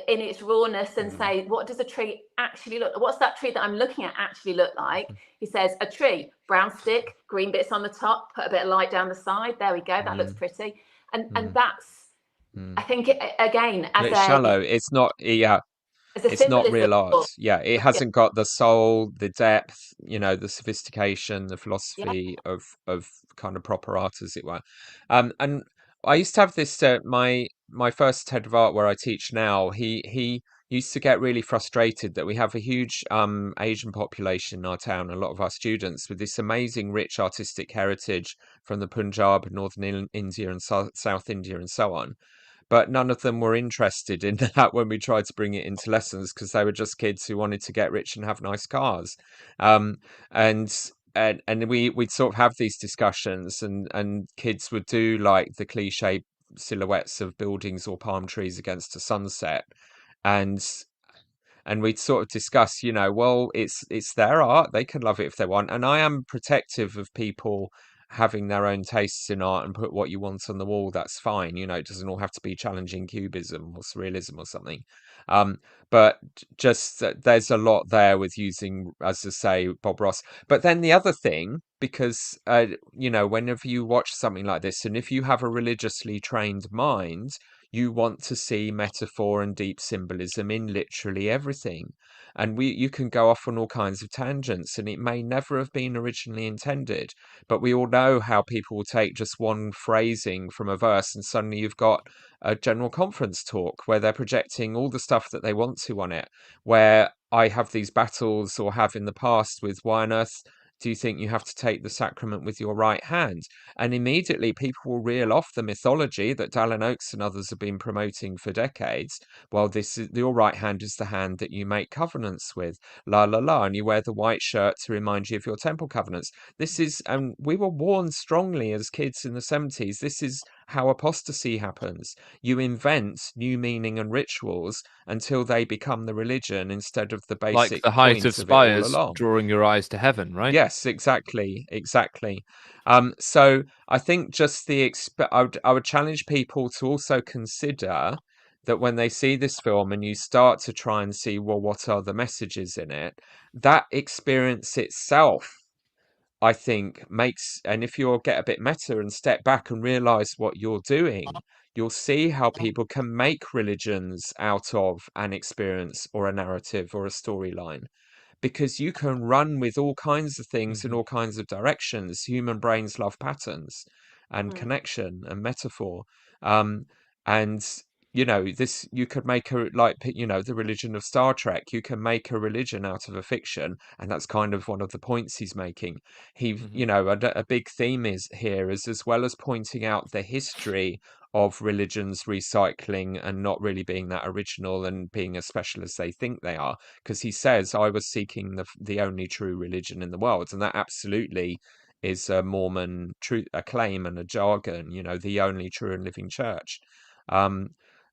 in its rawness and mm, say, what does a tree actually look? What's that tree that I'm looking at actually look like? He says, a tree, brown stick, green bits on the top, put a bit of light down the side. There we go. That looks mm, pretty. And mm, that's, I mm. think, again, Well, it's shallow. It's not. Yeah, as a it's not symbolism real art. book. Yeah, it Yeah, hasn't got the soul, the depth, the sophistication, the yeah. philosophy of kind of proper art, as it were. And I used to have this my first head of art where I teach now. He used to get really frustrated that we have a huge Asian population in our town, a lot of our students with this amazing rich artistic heritage from the Punjab, northern India, and South India, and so on, but none of them were interested in that when we tried to bring it into lessons because they were just kids who wanted to get rich and have nice cars. Um, and we'd sort of have these discussions, and kids would do like the cliche silhouettes of buildings or palm trees against a sunset, and we'd sort of discuss, well, it's their art, they can love it if they want, and I am protective of people having their own tastes in art and put what you want on the wall. That's fine, it doesn't all have to be challenging cubism or surrealism or something. um but just there's a lot there with using, as I say, Bob Ross. But then the other thing, because whenever you watch something like this, and if you have a religiously trained mind, you want to see metaphor and deep symbolism in literally everything. And you can go off on all kinds of tangents, and it may never have been originally intended. But we all know how people will take just one phrasing from a verse, and suddenly you've got a general conference talk where they're projecting all the stuff that they want to on it. Where I have these battles, or have in the past, with why on earth do you think you have to take the sacrament with your right hand? And immediately people will reel off the mythology that Dallin Oakes and others have been promoting for decades. Well, this is your right hand is the hand that you make covenants with. La la la, and you wear the white shirt to remind you of your temple covenants. This is, and we were warned strongly as kids in the 70s. This is how apostasy happens. You invent new meaning and rituals until they become the religion instead of the Like basic the height of point of it all spires along. drawing your eyes to heaven, right? Yes, exactly, exactly. So I think just I would challenge people to also consider that when they see this film and you start to try and see, well, what are the messages in it? That experience itself, I think, makes, and if you'll get a bit meta and step back and realize what you're doing, you'll see how people can make religions out of an experience or a narrative or a storyline, because you can run with all kinds of things in Hmm. all kinds of directions. Human brains love patterns and Mm. connection and metaphor. Um, and this, you could make a, like, the religion of Star Trek. You can make a religion out of a fiction, and that's kind of one of the points he's making. Hmm. A big theme is here is, as well as pointing out the history of religions recycling and not really being that original and being as special as they think they are, because he says, I was seeking the only true religion in the world, and that absolutely is a Mormon truth, a claim and a jargon, the only true and living church. um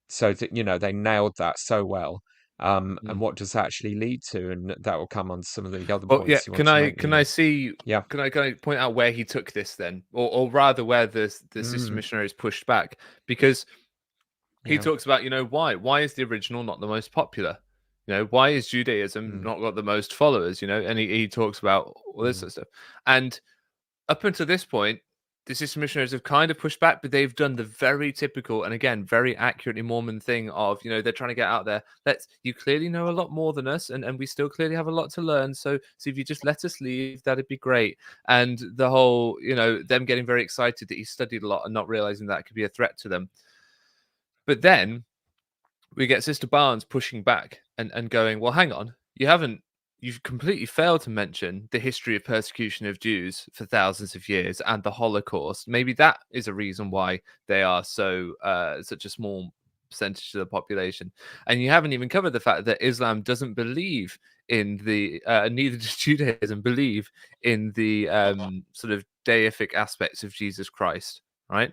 so that, they nailed that so well. and what does that actually lead to? And that will come on some of the other Well, yeah. points you want to make. Can I see? Yeah. Can I point out where he took this then, or rather, where the sister missionaries pushed back? Because he Yeah. talks about, why is the original not the most popular? Why is Judaism Mm. not got the most followers? And he talks about all this sort of stuff. And up until this point, the sister missionaries have kind of pushed back, but they've done the very typical and again very accurately Mormon thing of, they're trying to get out there. You clearly know a lot more than us, and we still clearly have a lot to learn. So if you just let us leave, that'd be great. And the whole, them getting very excited that he studied a lot and not realizing that could be a threat to them. But then we get Sister Barnes pushing back and going, well, hang on, you've completely failed to mention the history of persecution of Jews for thousands of years and the Holocaust. Maybe that is a reason why they are such a small percentage of the population. And you haven't even covered the fact that Islam doesn't believe in the neither does Judaism believe in the sort of deific aspects of Jesus Christ, right?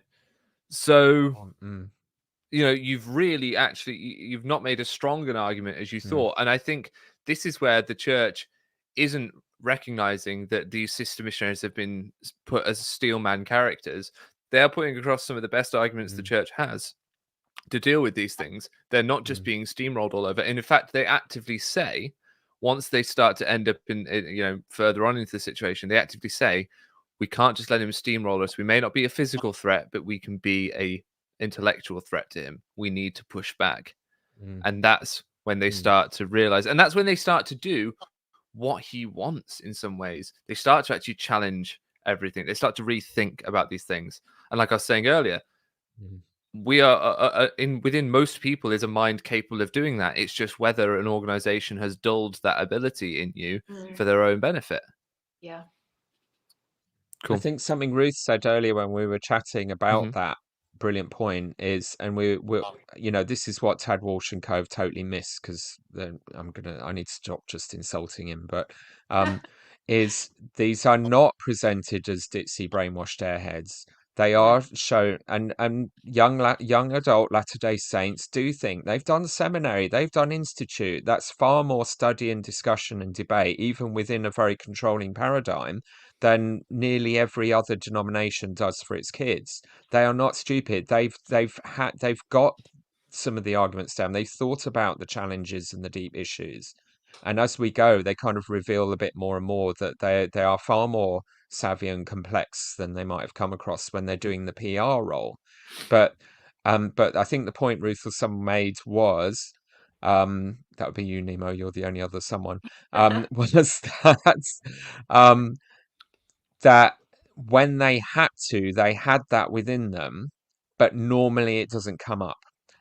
So you've really you've not made as strong an argument as you thought. And I think this is where the church isn't recognizing that these sister missionaries have been put as steelman characters. They're putting across some of the best arguments the church has to deal with these things. They're not just being steamrolled all over. And in fact, they actively say, once they start to end up in further on into the situation, they actively say, we can't just let him steamroll us. We may not be a physical threat, but we can be a intellectual threat to him. We need to push back. And that's when they start to realize, and that's when they start to do what he wants. In some ways, they start to actually challenge everything. They start to rethink about these things. And like I was saying earlier, we are within most people is a mind capable of doing that. It's just whether an organization has dulled that ability in you for their own benefit. Yeah. Cool. I think something Ruth said earlier when we were chatting about that brilliant point is, and we're this is what Tad Walsh and Co have totally missed, because I need to stop just insulting him, but is these are not presented as ditzy brainwashed airheads. They are shown, and young adult Latter-day Saints do think they've done seminary, they've done institute. That's far more study and discussion and debate, even within a very controlling paradigm, than nearly every other denomination does for its kids. They are not stupid. They've got some of the arguments down. They've thought about the challenges and the deep issues. And as we go, they kind of reveal a bit more and more that they are far more savvy and complex than they might have come across when they're doing the PR role. But I think the point Ruth or someone made was, that would be you, Nemo, you're the only other someone, was that when they had that within them, but normally it doesn't come up.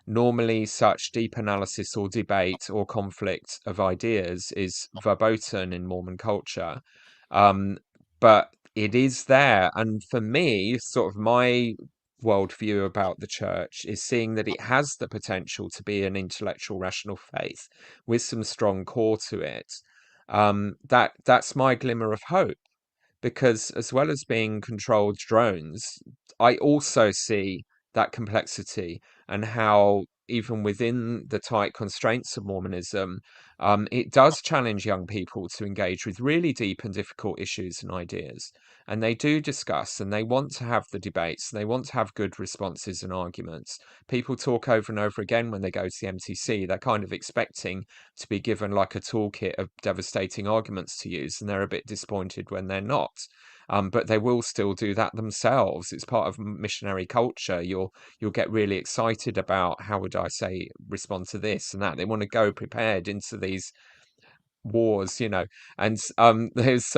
Normally, such deep analysis or debate or conflict of ideas is verboten in Mormon culture. But it is there. And for me, sort of my worldview about the church is seeing that it has the potential to be an intellectual, rational faith with some strong core to it. That's my glimmer of hope, because as well as being controlled drones, I also see that complexity and how even within the tight constraints of Mormonism, it does challenge young people to engage with really deep and difficult issues and ideas. And they do discuss, and they want to have the debates, and they want to have good responses and arguments. People talk over and over again when they go to the MTC. They're kind of expecting to be given like a toolkit of devastating arguments to use, and they're a bit disappointed when they're not. But they will still do that themselves. It's part of missionary culture. You'll get really excited about, how would I say, respond to this and that. They want to go prepared into these wars, and there's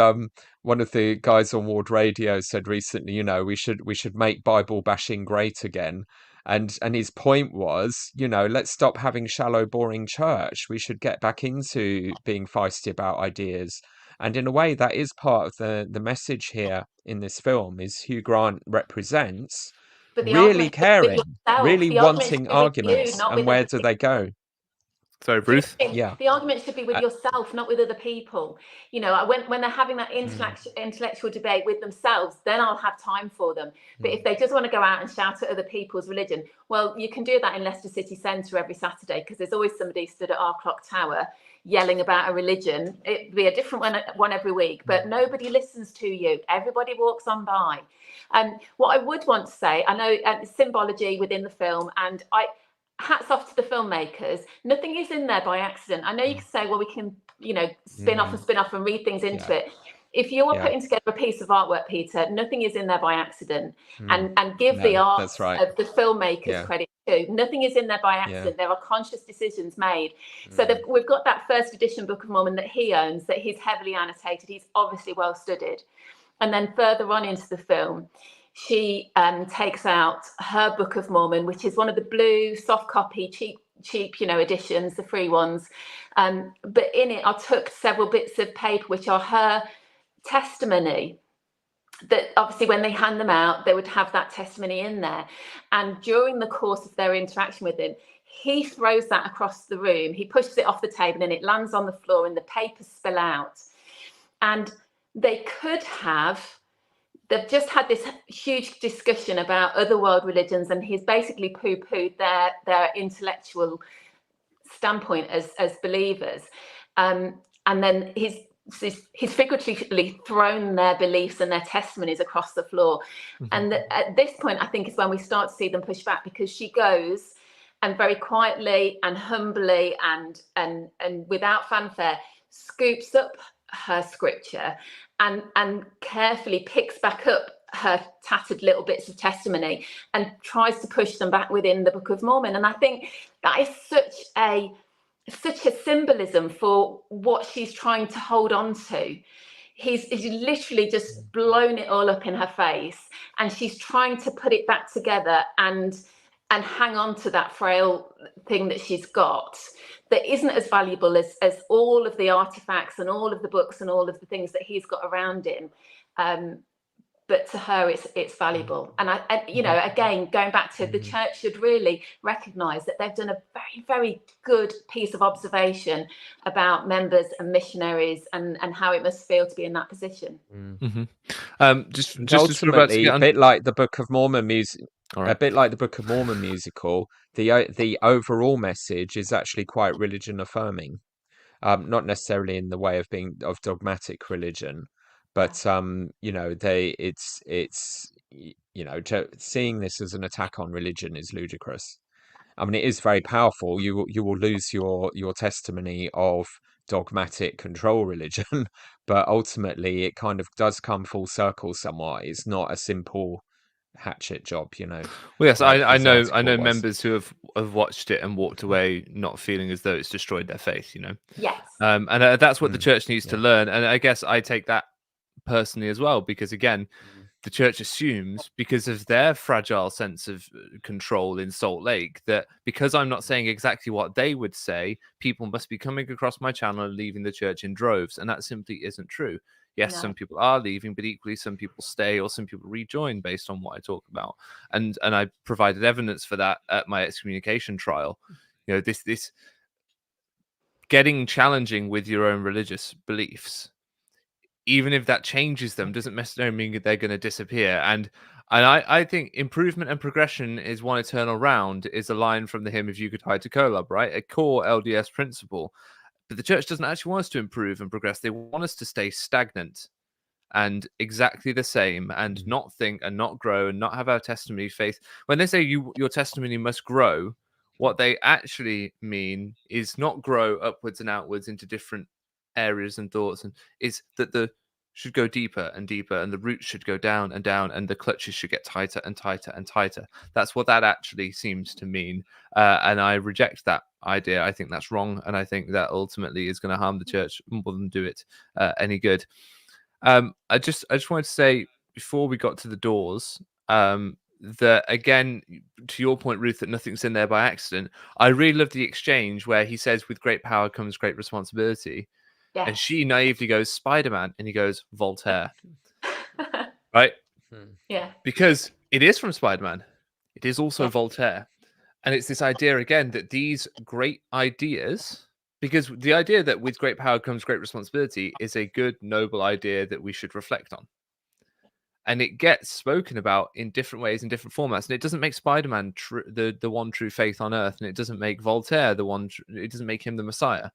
one of the guys on Ward Radio said recently, we should make Bible bashing great again. And his point was, let's stop having shallow, boring church. We should get back into being feisty about ideas. And in a way, that is part of the message here in this film, is Hugh Grant represents But the really argument is with caring, yourself. really The argument wanting is with you, arguments, not and with where other do people. they go? Sorry, Ruth. Yeah. The argument should be with yourself, not with other people. You know, when they're having that intellectual debate with themselves, then I'll have time for them. But if they just want to go out and shout at other people's religion, well, you can do that in Leicester City Centre every Saturday, because there's always somebody stood at our clock tower yelling about a religion. It'd be a different one every week, but nobody listens to you. Everybody walks on by. What I would want to say, I know symbology within the film, and hats off to the filmmakers. Nothing is in there by accident. I know you can say, well, we can, you know, spin off and read things into it. If you are putting together a piece of artwork, Peter, nothing is in there by accident. And give the art of the filmmakers credit too. Nothing is in there by accident. There are conscious decisions made. So we've got that first edition Book of Mormon that he owns, that he's heavily annotated. He's obviously well studied. And then further on into the film, she takes out her Book of Mormon, which is one of the blue soft copy, cheap, you know, editions, the free ones. But in it, I took several bits of paper, which are her testimony. That obviously when they hand them out, they would have that testimony in there. And during the course of their interaction with him, he throws that across the room. He pushes it off the table and it lands on the floor and the papers spill out. And they could have... They've just had this huge discussion about other world religions, and he's basically poo-pooed their intellectual standpoint as believers. And then he's figuratively thrown their beliefs and their testimonies across the floor. And at this point, I think, is when we start to see them push back, because she goes and very quietly and humbly and without fanfare scoops up her scripture and carefully picks back up her tattered little bits of testimony and tries to push them back within the Book of Mormon. And I think that is such a symbolism for what she's trying to hold on to. He's literally just blown it all up in her face, and she's trying to put it back together and hang on to that frail thing that she's got, that isn't as valuable as all of the artifacts and all of the books and all of the things that he's got around him. But to her, it's valuable. And I you know, again, going back to the church should really recognise that they've done a very, very good piece of observation about members and missionaries and how it must feel to be in that position. Just Ultimately, a bit like the Book of Mormon music. A bit like the Book of Mormon musical, the overall message is actually quite religion affirming, not necessarily in the way of dogmatic religion, but you know, it's you know, seeing this as an attack on religion is ludicrous. I mean, it is very powerful. You will lose your testimony of dogmatic control religion, but ultimately it kind of does come full circle somewhat. It's not a simple hatchet job, you know. Well, yes, like I know was. members who have watched it and walked away not feeling as though it's destroyed their faith, you know. Yes. And that's what the church needs to learn. And I guess I take that personally as well, because again, the church assumes, because of their fragile sense of control in Salt Lake, that because I'm not saying exactly what they would say, people must be coming across my channel and leaving the church in droves. And that simply isn't true. Yes, some people are leaving, but equally some people stay or some people rejoin based on what I talk about. And I provided evidence for that at my excommunication trial. You know, this getting challenging with your own religious beliefs, even if that changes them, doesn't necessarily mean that they're going to disappear. And I think improvement and progression is one eternal round is a line from the hymn of Yucatay to Kolob, right? A core LDS principle. But the church doesn't actually want us to improve and progress. They want us to stay stagnant and exactly the same and not think and not grow and not have our testimony faith. When they say your testimony must grow, what they actually mean is not grow upwards and outwards into different areas and thoughts, and is that the should go deeper and deeper, and the roots should go down and down, and the clutches should get tighter and tighter and tighter. That's what that actually seems to mean, and I reject that idea. I think that's wrong, and I think that ultimately is going to harm the church more than do it any good. I just wanted to say before we got to the doors, that again, to your point, Ruth, that nothing's in there by accident. I really love the exchange where he says, "With great power comes great responsibility." And she naively goes, "Spider-Man," and he goes, "Voltaire." Right? Yeah. Because it is from Spider-Man. It is also Voltaire. And it's this idea again that these great ideas, because the idea that with great power comes great responsibility is a good, noble idea that we should reflect on. And it gets spoken about in different ways, in different formats. And it doesn't make Spider-Man the one true faith on earth, and it doesn't make Voltaire the one. It doesn't make him the Messiah,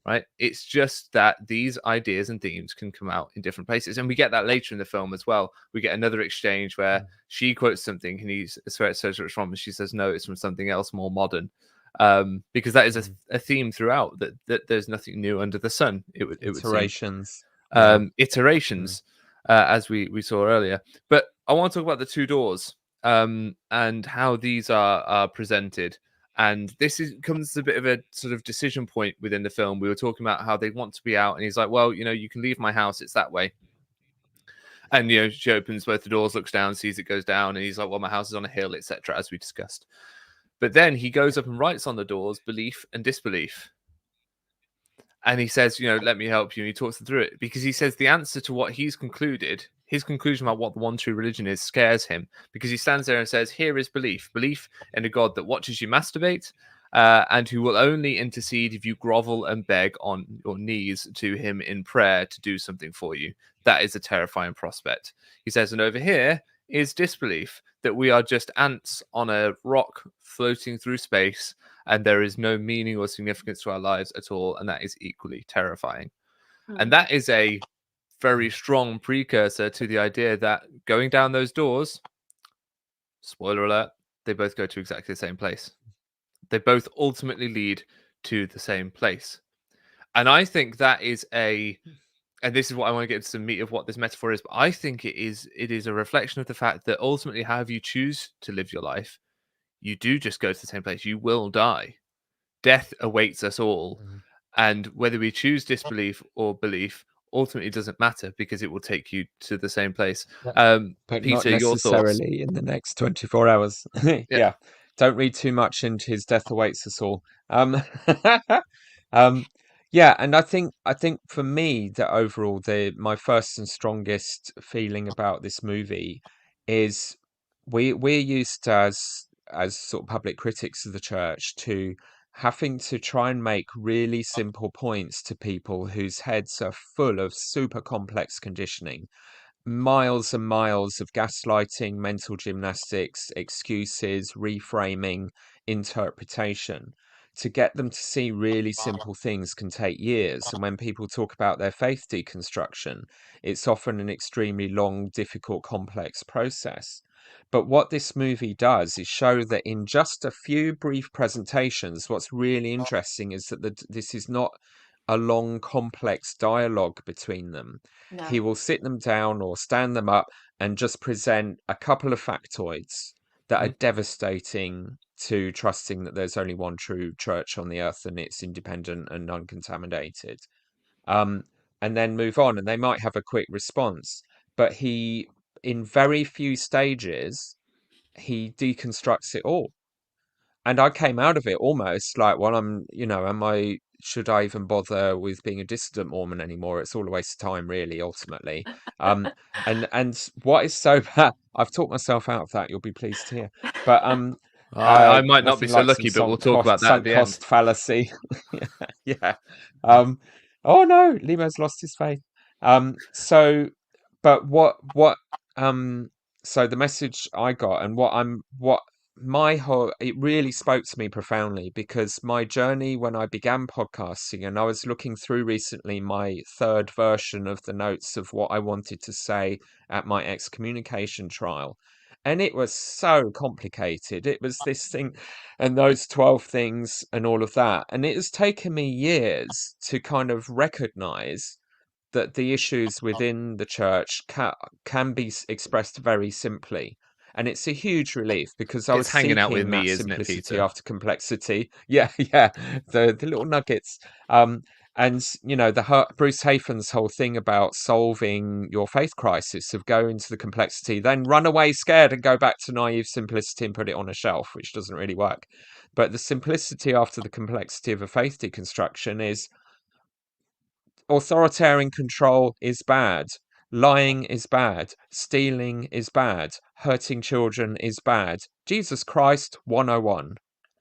right? It's just that these ideas and themes can come out in different places, and we get that later in the film as well. We get another exchange where she quotes something, and he says where it's from, and she says no, it's from something else more modern, because that is a theme throughout that there's nothing new under the sun. It would Iterations. Iterations. As we saw earlier. But I want to talk about the two doors and how these are presented. And this comes a bit of a sort of decision point within the film. We were talking about how they want to be out, and he's like, well, you can leave my house, it's that way. And she opens both the doors, looks down, sees it goes down, and he's like, well, my house is on a hill, etc., as we discussed. But then he goes up and writes on the doors belief and disbelief. And he says, let me help you. And he talks them through it because he says the answer to what he's concluded, his conclusion about what the one true religion is, scares him because he stands there and says, here is belief in a God that watches you masturbate and who will only intercede if you grovel and beg on your knees to him in prayer to do something for you. That is a terrifying prospect. He says, and over here is disbelief, that we are just ants on a rock floating through space and there is no meaning or significance to our lives at all, and that is equally terrifying. And that is a very strong precursor to the idea that going down those doors, spoiler alert, they both go to exactly the same place. They both ultimately lead to the same place. And I think that is and this is what I want to get into some meat of what this metaphor is, but I think it is a reflection of the fact that ultimately, however you choose to live your life, you do just go to the same place. You will die. Death awaits us all. And whether we choose disbelief or belief ultimately doesn't matter because it will take you to the same place. But Peter, not your thoughts? necessarily in the next 24 hours. Yeah. Don't read too much into his death awaits us all. Yeah, and I think for me that overall my first and strongest feeling about this movie is we're used as sort of public critics of the church to having to try and make really simple points to people whose heads are full of super complex conditioning, miles and miles of gaslighting, mental gymnastics, excuses, reframing, interpretation. To get them to see really simple things can take years. And when people talk about their faith deconstruction, it's often an extremely long, difficult, complex process. But what this movie does is show that in just a few brief presentations, what's really interesting is that this is not a long, complex dialogue between them. No. He will sit them down or stand them up and just present a couple of factoids that are devastating to trusting that there's only one true church on the earth and it's independent and uncontaminated. And then move on, and they might have a quick response. But in very few stages, he deconstructs it all. And I came out of it almost like, well, should I even bother with being a dissident Mormon anymore? It's all a waste of time, really, ultimately. And what is so bad, I've talked myself out of that, you'll be pleased to hear. But I might not be nothing so like lucky, some but we'll talk about that at sunk the end. cost fallacy. Yeah. Oh no, Lemo's lost his faith. So the message I got and it really spoke to me profoundly, because my journey when I began podcasting, and I was looking through recently my third version of the notes of what I wanted to say at my excommunication trial. And it was so complicated. It was this thing and those 12 things and all of that. And it has taken me years to kind of recognize that the issues within the church can be expressed very simply. And it's a huge relief, because I was It's hanging out with seeking me, that isn't it, simplicity Peter? after complexity. Yeah, the little nuggets. And Bruce Hafan's whole thing about solving your faith crisis, of go into the complexity, then run away scared and go back to naive simplicity and put it on a shelf, which doesn't really work. But the simplicity after the complexity of a faith deconstruction is: authoritarian control is bad. Lying is bad. Stealing is bad. Hurting children is bad. Jesus Christ 101.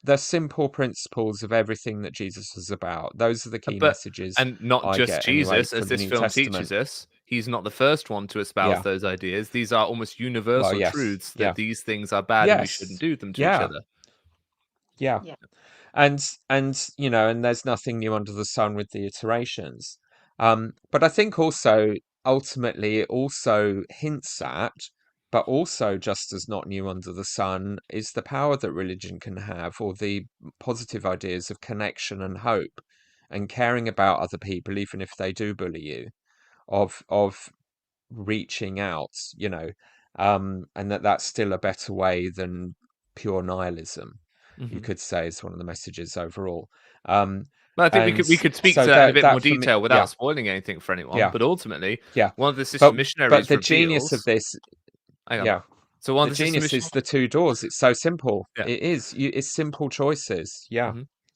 the simple principles of everything that Jesus was about. Those are the key But messages and not I just get anyway Jesus, from as the this New film Testament. teaches us. He's not the first one to espouse Yeah. those ideas. These are almost Well, universal yes. truths Yeah. that these things are bad and we shouldn't Yes. do them to each Yeah. other. Yeah. Yeah. And and there's nothing new under the sun with the iterations. But I think also ultimately it also hints at, but also just as not new under the sun, is the power that religion can have, or the positive ideas of connection and hope and caring about other people, even if they do bully you, of reaching out, and that's still a better way than pure nihilism, you could say, is one of the messages overall. But I think And we could speak so to that in a bit more that for me, detail yeah, without spoiling anything for anyone. yeah, But ultimately, yeah. one of the sister But missionaries the genius of reveals. this, Hang on. yeah, So one of the the sister genius is the two doors. It's so simple. yeah. It is. It's simple choices. Yeah.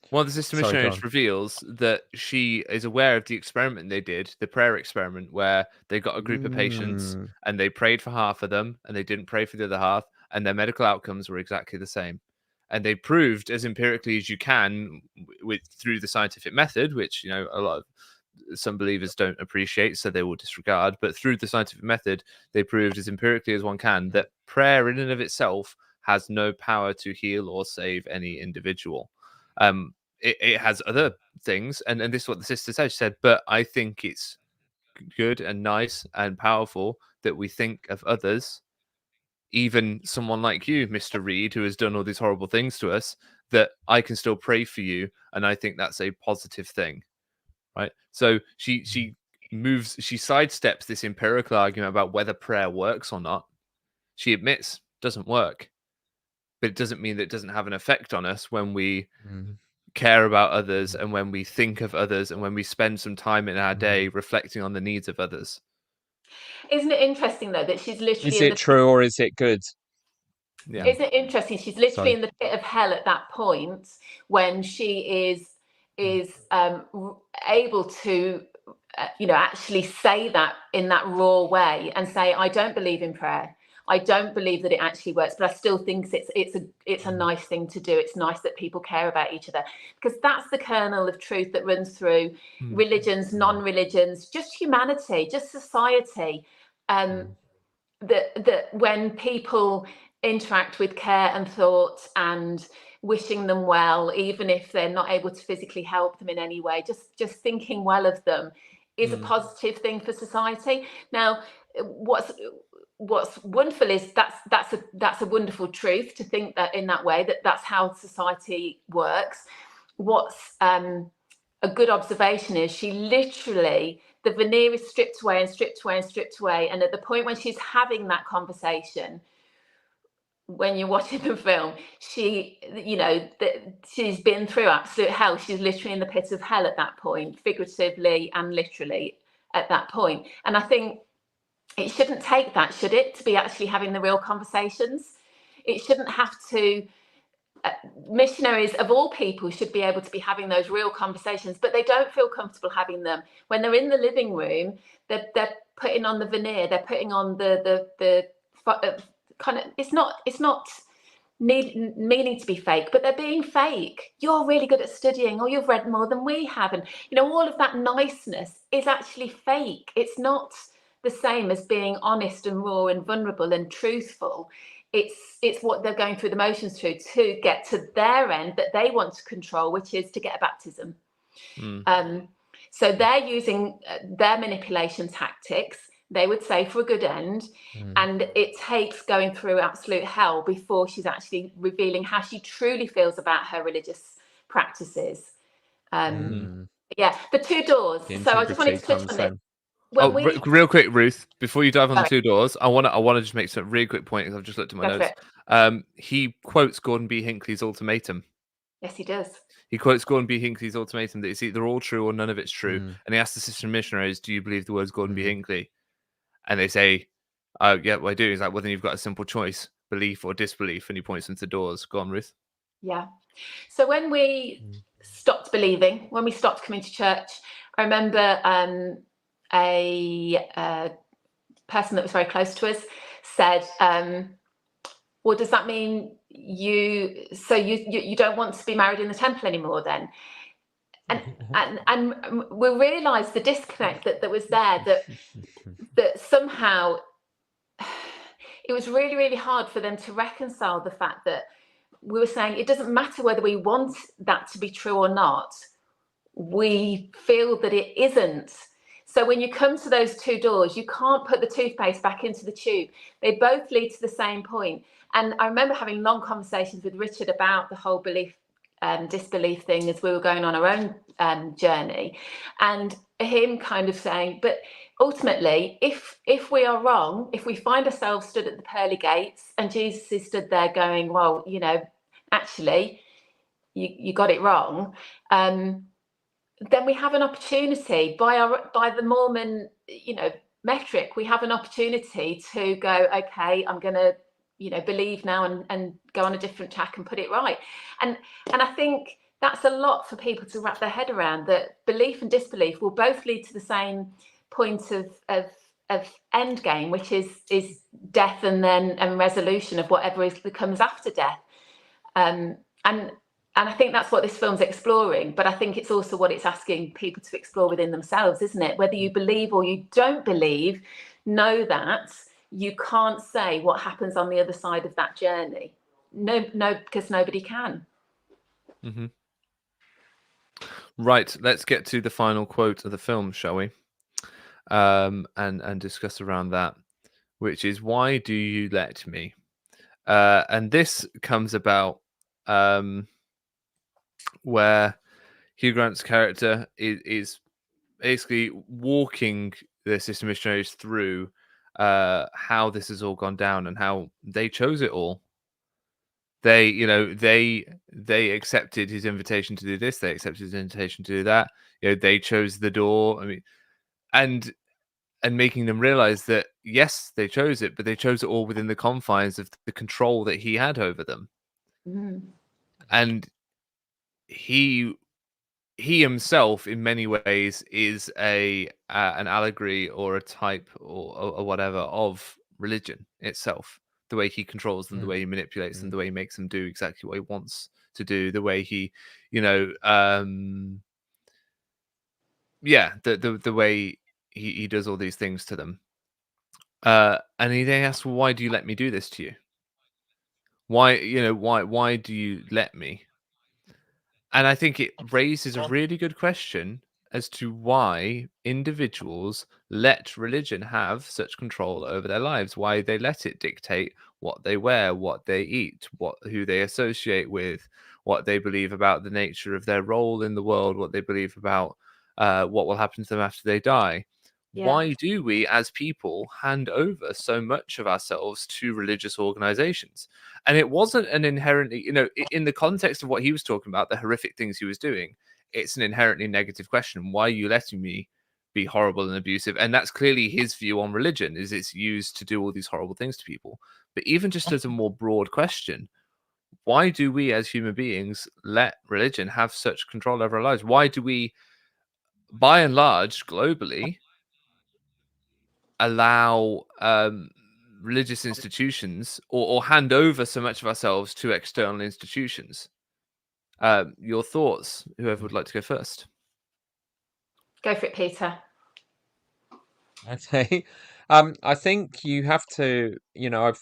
One of the sister Sorry, go missionaries on. reveals that she is aware of the experiment they did, the prayer experiment, where they got a group of patients Mm, and they prayed for half of them and they didn't pray for the other half, and their medical outcomes were exactly the same. And they proved as empirically as you can with through the scientific method, which a lot of some believers don't appreciate, so they will disregard. But through the scientific method, they proved as empirically as one can that prayer in and of itself has no power to heal or save any individual. It has other things, and this is what the sister said. She said, but I think it's good and nice and powerful that we think of others, even someone like you, Mr. Reed, who has done all these horrible things to us, that I can still pray for you, and I think that's a positive thing, right? So she sidesteps this empirical argument about whether prayer works or not. She admits it doesn't work, but it doesn't mean that it doesn't have an effect on us when we mm, care about others and when we think of others and when we spend some time in our day mm. reflecting on the needs of others. Isn't it interesting though that she's literally Is in it the true or is it good? Yeah. Isn't it interesting? She's literally Sorry. in the pit of hell at that point when she is able to, actually say that in that raw way and say, "I don't believe in prayer. I don't believe that it actually works, but I still think it's a nice thing to do. It's nice that people care about each other," because that's the kernel of truth that runs through religions, non-religions, just humanity, just society. That when people interact with care and thought and wishing them well, even if they're not able to physically help them in any way, just thinking well of them is a positive thing for society. Now, what's wonderful is that's a wonderful truth to think that in that way, that's how society works. What's a good observation is she literally, the veneer is stripped away and stripped away and stripped away, and at the point when she's having that conversation, when you're watching the film, she's been through absolute hell. She's literally in the pit of hell at that point, figuratively and literally at that point. And I think it shouldn't take that, should it, to be actually having the real conversations? It shouldn't have to. Missionaries of all people should be able to be having those real conversations, but they don't feel comfortable having them. When they're in the living room, they're putting on the veneer, they're putting on the kind of, it's not meaning to be fake, but they're being fake. You're really good at studying, or you've read more than we have, and all of that niceness is actually fake. It's not the same as being honest and raw and vulnerable and truthful. It's what they're going through the motions through to get to their end that they want to control, which is to get a baptism. So they're using their manipulation tactics, they would say, for a good end. And it takes going through absolute hell before she's actually revealing how she truly feels about her religious practices. Yeah, the two doors. The So I just wanted integrity to touch comes on it. then. Real quick, Ruth, before you dive on Sorry. the two doors, I want to just make some really quick point because I've just looked at my Go for notes. it. He quotes Gordon B. Hinckley's ultimatum. Yes, he does. He quotes Gordon B. Hinckley's ultimatum that it's either all true or none of it's true. And he asks the sister missionaries, "Do you believe the words Gordon B. Hinckley?" And they say, "Yeah, well, I do." He's like, "Well, then you've got a simple choice: belief or disbelief." And he points them to doors. Go on, Ruth. Yeah. So when we stopped believing, when we stopped coming to church, I remember a person that was very close to us said, "Well, does that mean you don't want to be married in the temple anymore then. And we realized the disconnect that was there, that somehow it was really, really hard for them to reconcile the fact that we were saying it doesn't matter whether we want that to be true or not, we feel that it isn't. So when you come to those two doors, you can't put the toothpaste back into the tube. They both lead to the same point. And I remember having long conversations with Richard about the whole belief disbelief thing as we were going on our own journey, and him kind of saying, but ultimately, if we are wrong, if we find ourselves stood at the pearly gates and Jesus is stood there going, well, actually you got it wrong, then we have an opportunity by the Mormon metric. We have an opportunity to go, okay, I'm going to believe now and go on a different tack and put it right. And I think that's a lot for people to wrap their head around, that belief and disbelief will both lead to the same point of end game, which is death and then resolution of whatever comes after death. And I think that's what this film's exploring, but I think it's also what it's asking people to explore within themselves, isn't it? Whether you believe or you don't believe, know that you can't say what happens on the other side of that journey. No, because nobody can. Mm-hmm. Right, let's get to the final quote of the film, shall we? And discuss around that, which is, "Why do you let me?" And this comes about where Hugh Grant's character is basically walking the sister missionaries through how this has all gone down and how they chose it all. They accepted his invitation to do this. They accepted his invitation to do that. They chose the door. I mean, and making them realize that yes, they chose it, but they chose it all within the confines of the control that he had over them. Mm. And he himself, in many ways, is an allegory or a type or whatever of religion itself. The way he controls them, the way he manipulates them, the way he makes them do exactly what he wants to do, the way he, the way he does all these things to them. And he then asks, well, "Why do you let me do this to you? Why do you let me?" And I think it raises a really good question as to why individuals let religion have such control over their lives, why they let it dictate what they wear, what they eat, who they associate with, what they believe about the nature of their role in the world, what they believe about what will happen to them after they die. Yeah. Why do we as people hand over so much of ourselves to religious organizations? And it wasn't an inherently, in the context of what he was talking about, the horrific things he was doing, it's an inherently negative question. Why are you letting me be horrible and abusive? And that's clearly his view on religion, is it's used to do all these horrible things to people. But even just as a more broad question, why do we as human beings let religion have such control over our lives? Why do we, by and large, globally, allow religious institutions or hand over so much of ourselves to external institutions? Your thoughts, whoever would like to go first. Go for it, Peter. Okay. I think you have to, I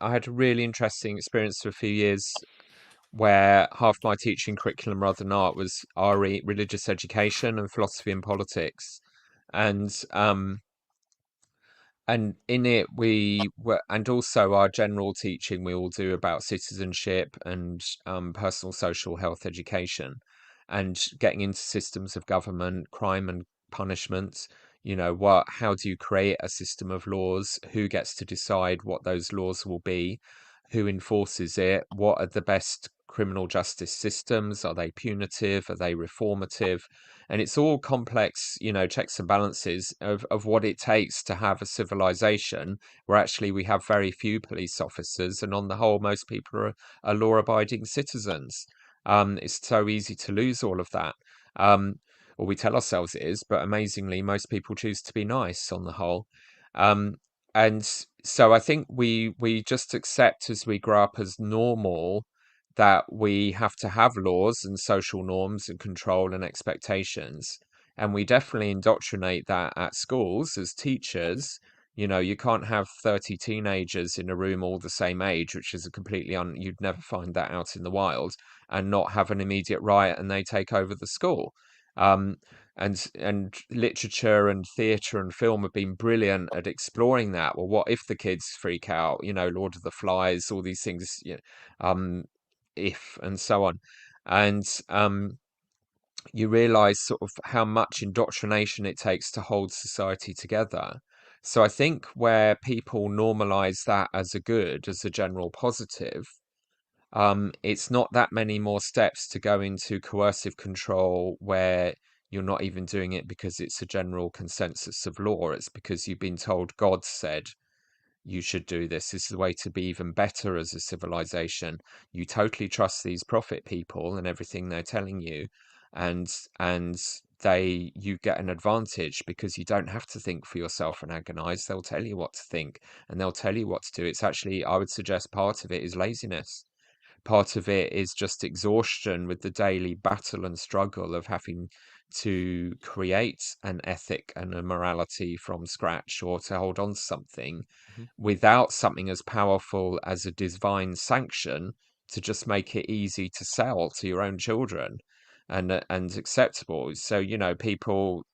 had a really interesting experience for a few years where half my teaching curriculum rather than art was RE, religious education, and philosophy and politics. And in it we were, and also our general teaching we all do about citizenship and personal social health education, and getting into systems of government, crime and punishment. How do you create a system of laws? Who gets to decide what those laws will be? Who enforces it? What are the best criminal justice systems? Are they punitive? Are they reformative? And it's all complex, checks and balances of what it takes to have a civilization where actually we have very few police officers, and on the whole, most people are law-abiding citizens. It's so easy to lose all of that. Or we tell ourselves it is, but amazingly, most people choose to be nice on the whole. so I think we just accept as we grow up as normal that we have to have laws and social norms and control and expectations. And we definitely indoctrinate that at schools as teachers. You know, you can't have 30 teenagers in a room all the same age, which is a completely you'd never find that out in the wild, and not have an immediate riot and they take over the school. Um, and literature and theatre and film have been brilliant at exploring that. Well, what if the kids freak out? You know, Lord of the Flies, all these things, if and so on. And you realize sort of how much indoctrination it takes to hold society together. So I think where people normalize that as a good, as a general positive, it's not that many more steps to go into coercive control where you're not even doing it because it's a general consensus of law. It's because you've been told God said you should do this. This is the way to be even better as a civilization. You totally trust these prophet people and everything they're telling you, and and you get an advantage because you don't have to think for yourself and agonize. They'll tell you what to think and they'll tell you what to do. It's actually, I would suggest, part of it is laziness. Part of it is just exhaustion with the daily battle and struggle of having to create an ethic and a morality from scratch, or to hold on to something without something as powerful as a divine sanction to just make it easy to sell to your own children and acceptable. So, you know, people,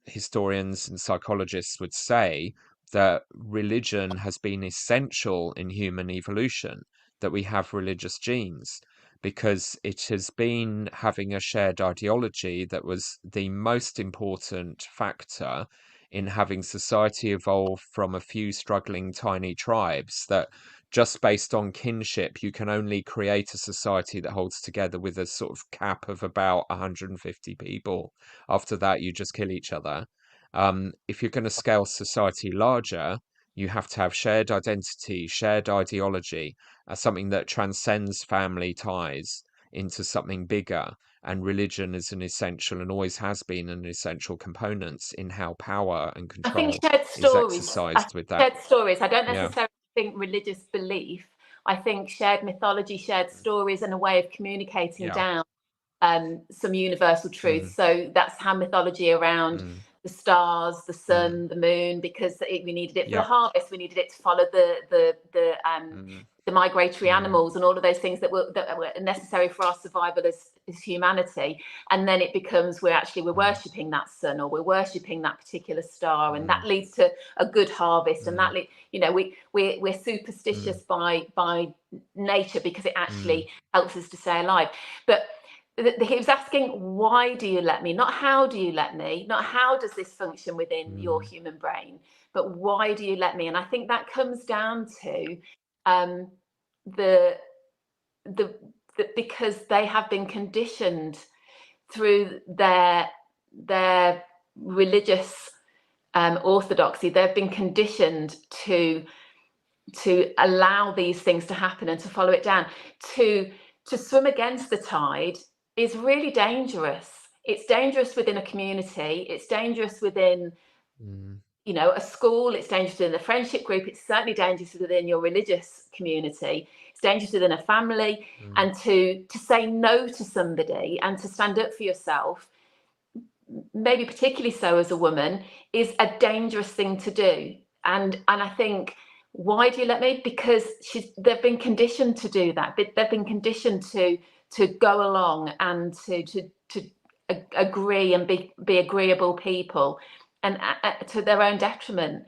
historians and psychologists would say that religion has been essential in human evolution, that we have religious genes, because it has been having a shared ideology that was the most important factor in having society evolve from a few struggling tiny tribes that just based on kinship, you can only create a society that holds together with a sort of cap of about 150 people. After that, you just kill each other. If you're going to scale society larger, you have to have shared identity, shared ideology, something that transcends family ties into something bigger. And religion is an essential and always has been an essential component in how power and I think control shared is stories. exercised with that. I don't Yeah, necessarily think religious belief. I think shared mythology, shared stories, and a way of communicating yeah, down some universal truths. mm, So that's how mythology around mm, the stars, the mm, sun, the moon, because we needed it for the yeah, harvest. We needed it to follow mm, the migratory mm, animals and all of those things that were necessary for our survival as humanity. And then it becomes we're mm, worshipping that sun, or we're worshipping that particular star, and that mm, leads to a good harvest. And mm, that we're superstitious mm, by nature because it mm, actually helps us to stay alive. But he was asking, why do you let me? Not how do you let me? Not how does this function within your mm, human brain? But why do you let me? And I think that comes down to um, the, the because they have been conditioned through their religious orthodoxy. They've been conditioned to allow these things to happen and to follow it down. To swim against the tide is really dangerous. It's dangerous within a community. It's dangerous within mm, a school. It's dangerous within a friendship group. It's certainly dangerous within your religious community. It's dangerous within a family. mm, And to say no to somebody and to stand up for yourself, maybe particularly so as a woman, is a dangerous thing to do. And I think, why do you let me? Because they've been conditioned to do that. They've been conditioned to go along and to agree and be agreeable people, and to their own detriment.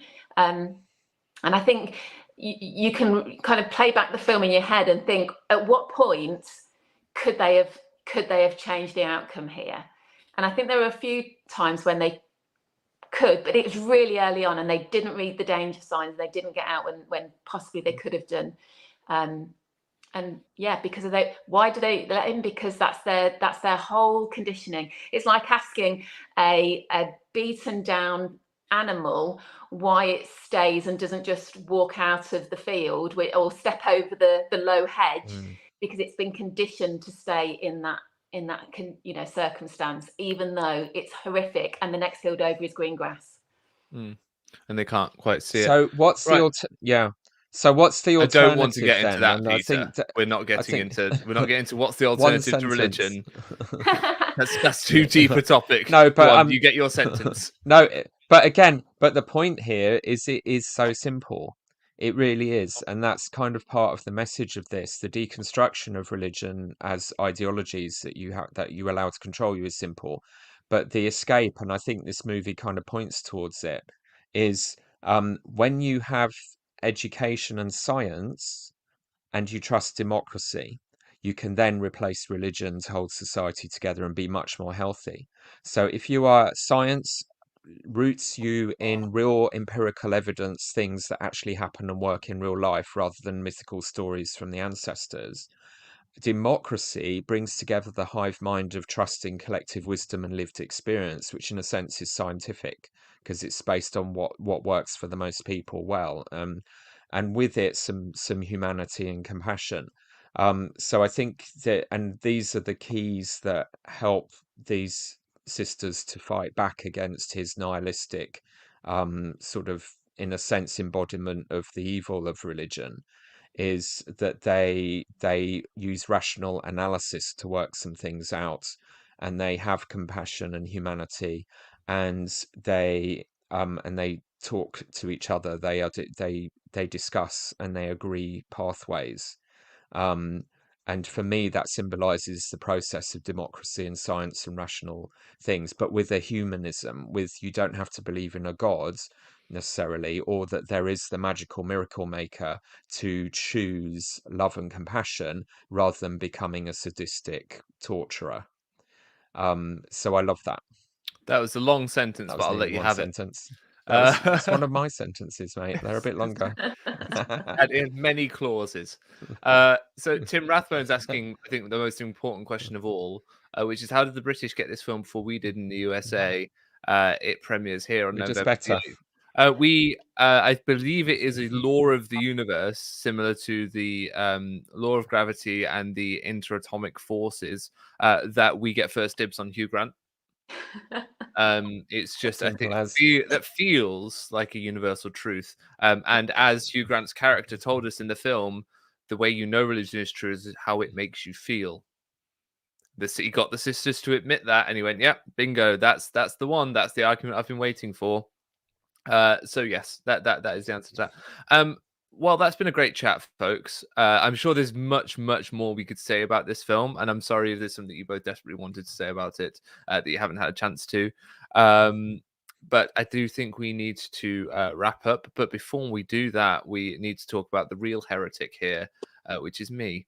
And I think you can kind of play back the film in your head and think, at what point could they have changed the outcome here? And I think there were a few times when they could, but it was really early on, and they didn't read the danger signs. They didn't get out when possibly they could have done. And yeah, because of that, why do they let him? Because that's their whole conditioning. It's like asking a beaten down animal why it stays and doesn't just walk out of the field or step over the low hedge, mm. because it's been conditioned to stay in that circumstance, even though it's horrific and the next field over is green grass. Mm. and they can't quite see it. So what's Right. So what's the I don't want to alternative get into then? that, And Peter. We're not I getting think into what's the one alternative to sentence. religion. That's too deep a topic. No, Go but on, you get your sentence. no, but again, but the point here is it is so simple. It really is, and that's kind of part of the message of this. The deconstruction of religion as ideologies that you allow to control you is simple, but the escape, and I think this movie kind of points towards it, is when you have education and science and you trust democracy, you can then replace religion to hold society together and be much more healthy. So if you are science roots you in real empirical evidence, things that actually happen and work in real life rather than mythical stories from the ancestors. Democracy brings together the hive mind of trusting collective wisdom and lived experience, which in a sense is scientific because it's based on what works for the most people well, and with it some humanity and compassion. So I think that, and these are the keys that help these sisters to fight back against his nihilistic, sort of, in a sense, embodiment of the evil of religion, is that they use rational analysis to work some things out, and they have compassion and humanity, and they talk to each other. They discuss and they agree pathways. Um, and for me, that symbolizes the process of democracy and science and rational things, but with a humanism, with you don't have to believe in a god necessarily, or that there is the magical miracle maker to choose love and compassion rather than becoming a sadistic torturer. So I love that. That was a long sentence, That but was I'll nearly let you one have it. sentence. Uh, That's one of my sentences, mate. They're a bit longer. and in many clauses. So Tim Rathbone's asking, I think, the most important question of all, which is how did the British get this film before we did in the USA? It premieres here on We're just November the better. 8th. I believe it is a law of the universe, similar to the law of gravity and the interatomic forces, that we get first dibs on Hugh Grant. It's just, I think, Simple as. that feels like a universal truth. And as Hugh Grant's character told us in the film, the way you know religion is true is how it makes you feel. He got the sisters to admit that, and he went, "Yeah, bingo, that's the one. That's the argument I've been waiting for." So yes, that is the answer to that. Well, that's been a great chat, folks. I'm sure there's much more we could say about this film, and I'm sorry if there's something you both desperately wanted to say about it that you haven't had a chance to. But I do think we need to wrap up. But before we do that, we need to talk about the real heretic here, which is me.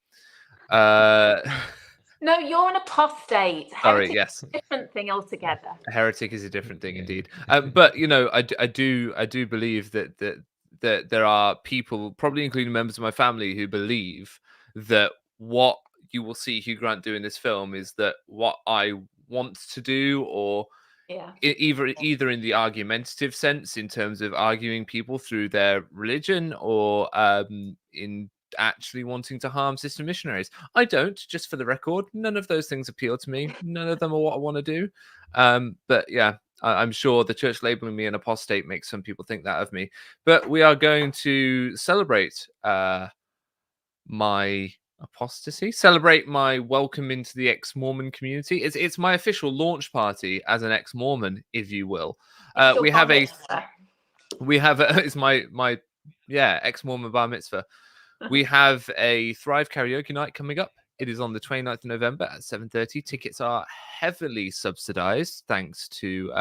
No, you're an apostate. Sorry, Heretic yes. is a different thing altogether. A heretic is a different thing, indeed. But you know, I do believe that there are people, probably including members of my family, who believe that what you will see Hugh Grant do in this film is that what I want to do, or Yeah. either in the argumentative sense, in terms of arguing people through their religion, or in actually wanting to harm sister missionaries. I don't, just for the record. None of those things appeal to me. None of them are what I want to do. But yeah, I'm sure the church labeling me an apostate makes some people think that of me. But we are going to celebrate my apostasy, celebrate my welcome into the ex-Mormon community. It's my official launch party as an ex-Mormon, if you will. We have a it's my ex-Mormon bar mitzvah. We have a Thrive karaoke night coming up. It is on the 29th of November at 7:30. Tickets are heavily subsidized thanks to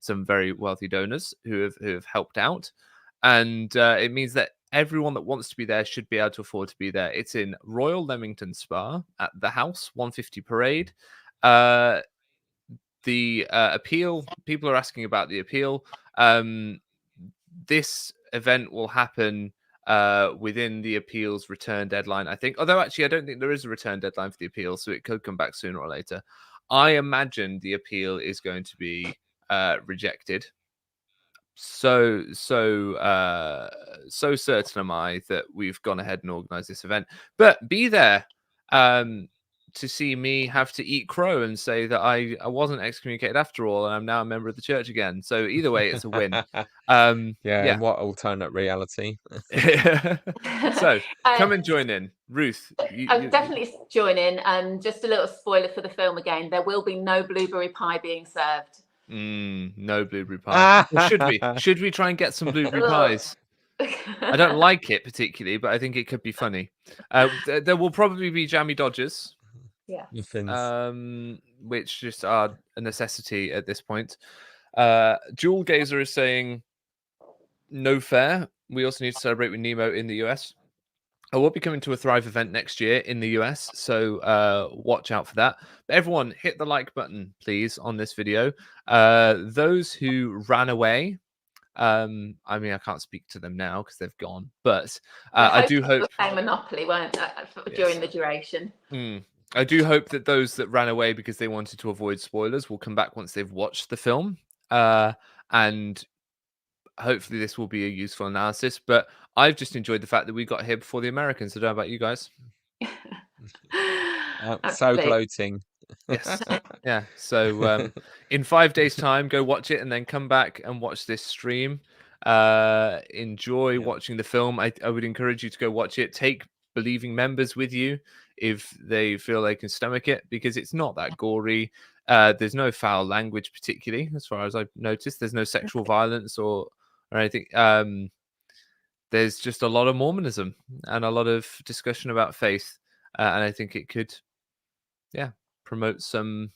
some very wealthy donors who have helped out. And it means that everyone that wants to be there should be able to afford to be there. It's in Royal Leamington Spa at the House, 150 Parade. The appeal, people are asking about the appeal. This event will happen within the appeal's return deadline, I think. Although actually, I don't think there is a return deadline for the appeal, so it could come back sooner or later. I imagine the appeal is going to be rejected. So certain am I that we've gone ahead and organized this event. But be there. to see me have to eat crow and say that I wasn't excommunicated after all, and I'm now a member of the church again. So either way, it's a win. Yeah, and what alternate reality? So come and join in, Ruth. I'll definitely join in. Just a little spoiler for the film again: there will be no blueberry pie being served. No blueberry pie. Or should we? Should we try and get some blueberry pies? I don't like it particularly, but I think it could be funny. There will probably be jammy dodgers. Yeah. Which just are a necessity at this point. Jewel Gazer is saying no fair. We also need to celebrate with Nemo in the US. I will be coming to a Thrive event next year in the US, so watch out for that. But everyone, hit the like button, please, on this video. Those who ran away, I mean, I can't speak to them now because they've gone, but I do hope Monopoly won't during the duration. I do hope that those that ran away because they wanted to avoid spoilers will come back once they've watched the film, and hopefully this will be a useful analysis. But I've just enjoyed the fact that we got here before the Americans. I don't know about you guys. So gloating. Yes. Yeah. So in 5 days' time, go watch it and then come back and watch this stream. Enjoy watching the film. I would encourage you to go watch it. Take believing members with you if they feel they can stomach it, because it's not that gory. There's no foul language particularly, as far as I've noticed. There's no sexual violence or anything. There's just a lot of Mormonism and a lot of discussion about faith, and I think it could promote some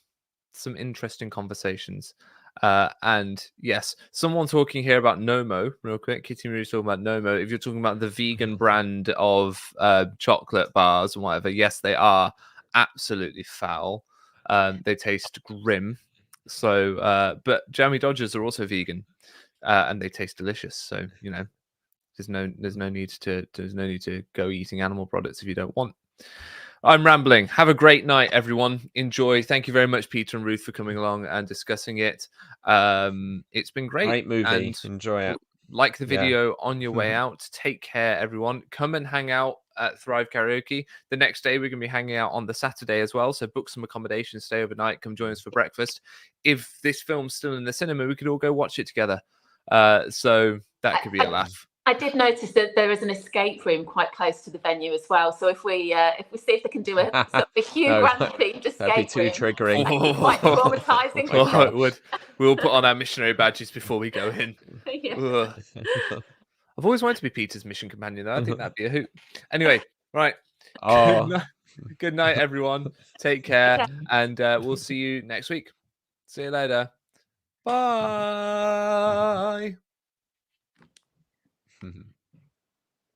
interesting conversations. And yes, someone talking here about Nomo real quick. Kitty Marie's talking about Nomo. If you're talking about the vegan brand of chocolate bars and whatever, yes, they are absolutely foul. They taste grim. So but jammy dodgers are also vegan, and they taste delicious. So there's no need to go eating animal products if you don't want. I'm rambling. Have a great night, everyone. Enjoy. Thank you very much, Peter and Ruth, for coming along and discussing it. It's been great. Great movie. And enjoy it. Like the video on your way out. Take care, everyone. Come and hang out at Thrive Karaoke. The next day, we're going to be hanging out on the Saturday as well. So book some accommodation, stay overnight, come join us for breakfast. If this film's still in the cinema, we could all go watch it together. So that could be a laugh. I did notice that there is an escape room quite close to the venue as well. So if we see if they can do a Hugh Grant themed escape that'd be too room, triggering. quite traumatizing. It would. We'll put on our missionary badges before we go in. I've always wanted to be Peter's mission companion, though. I think that'd be a hoot. Anyway, right. Good night, everyone. Take care, and we'll see you next week. See you later. Bye.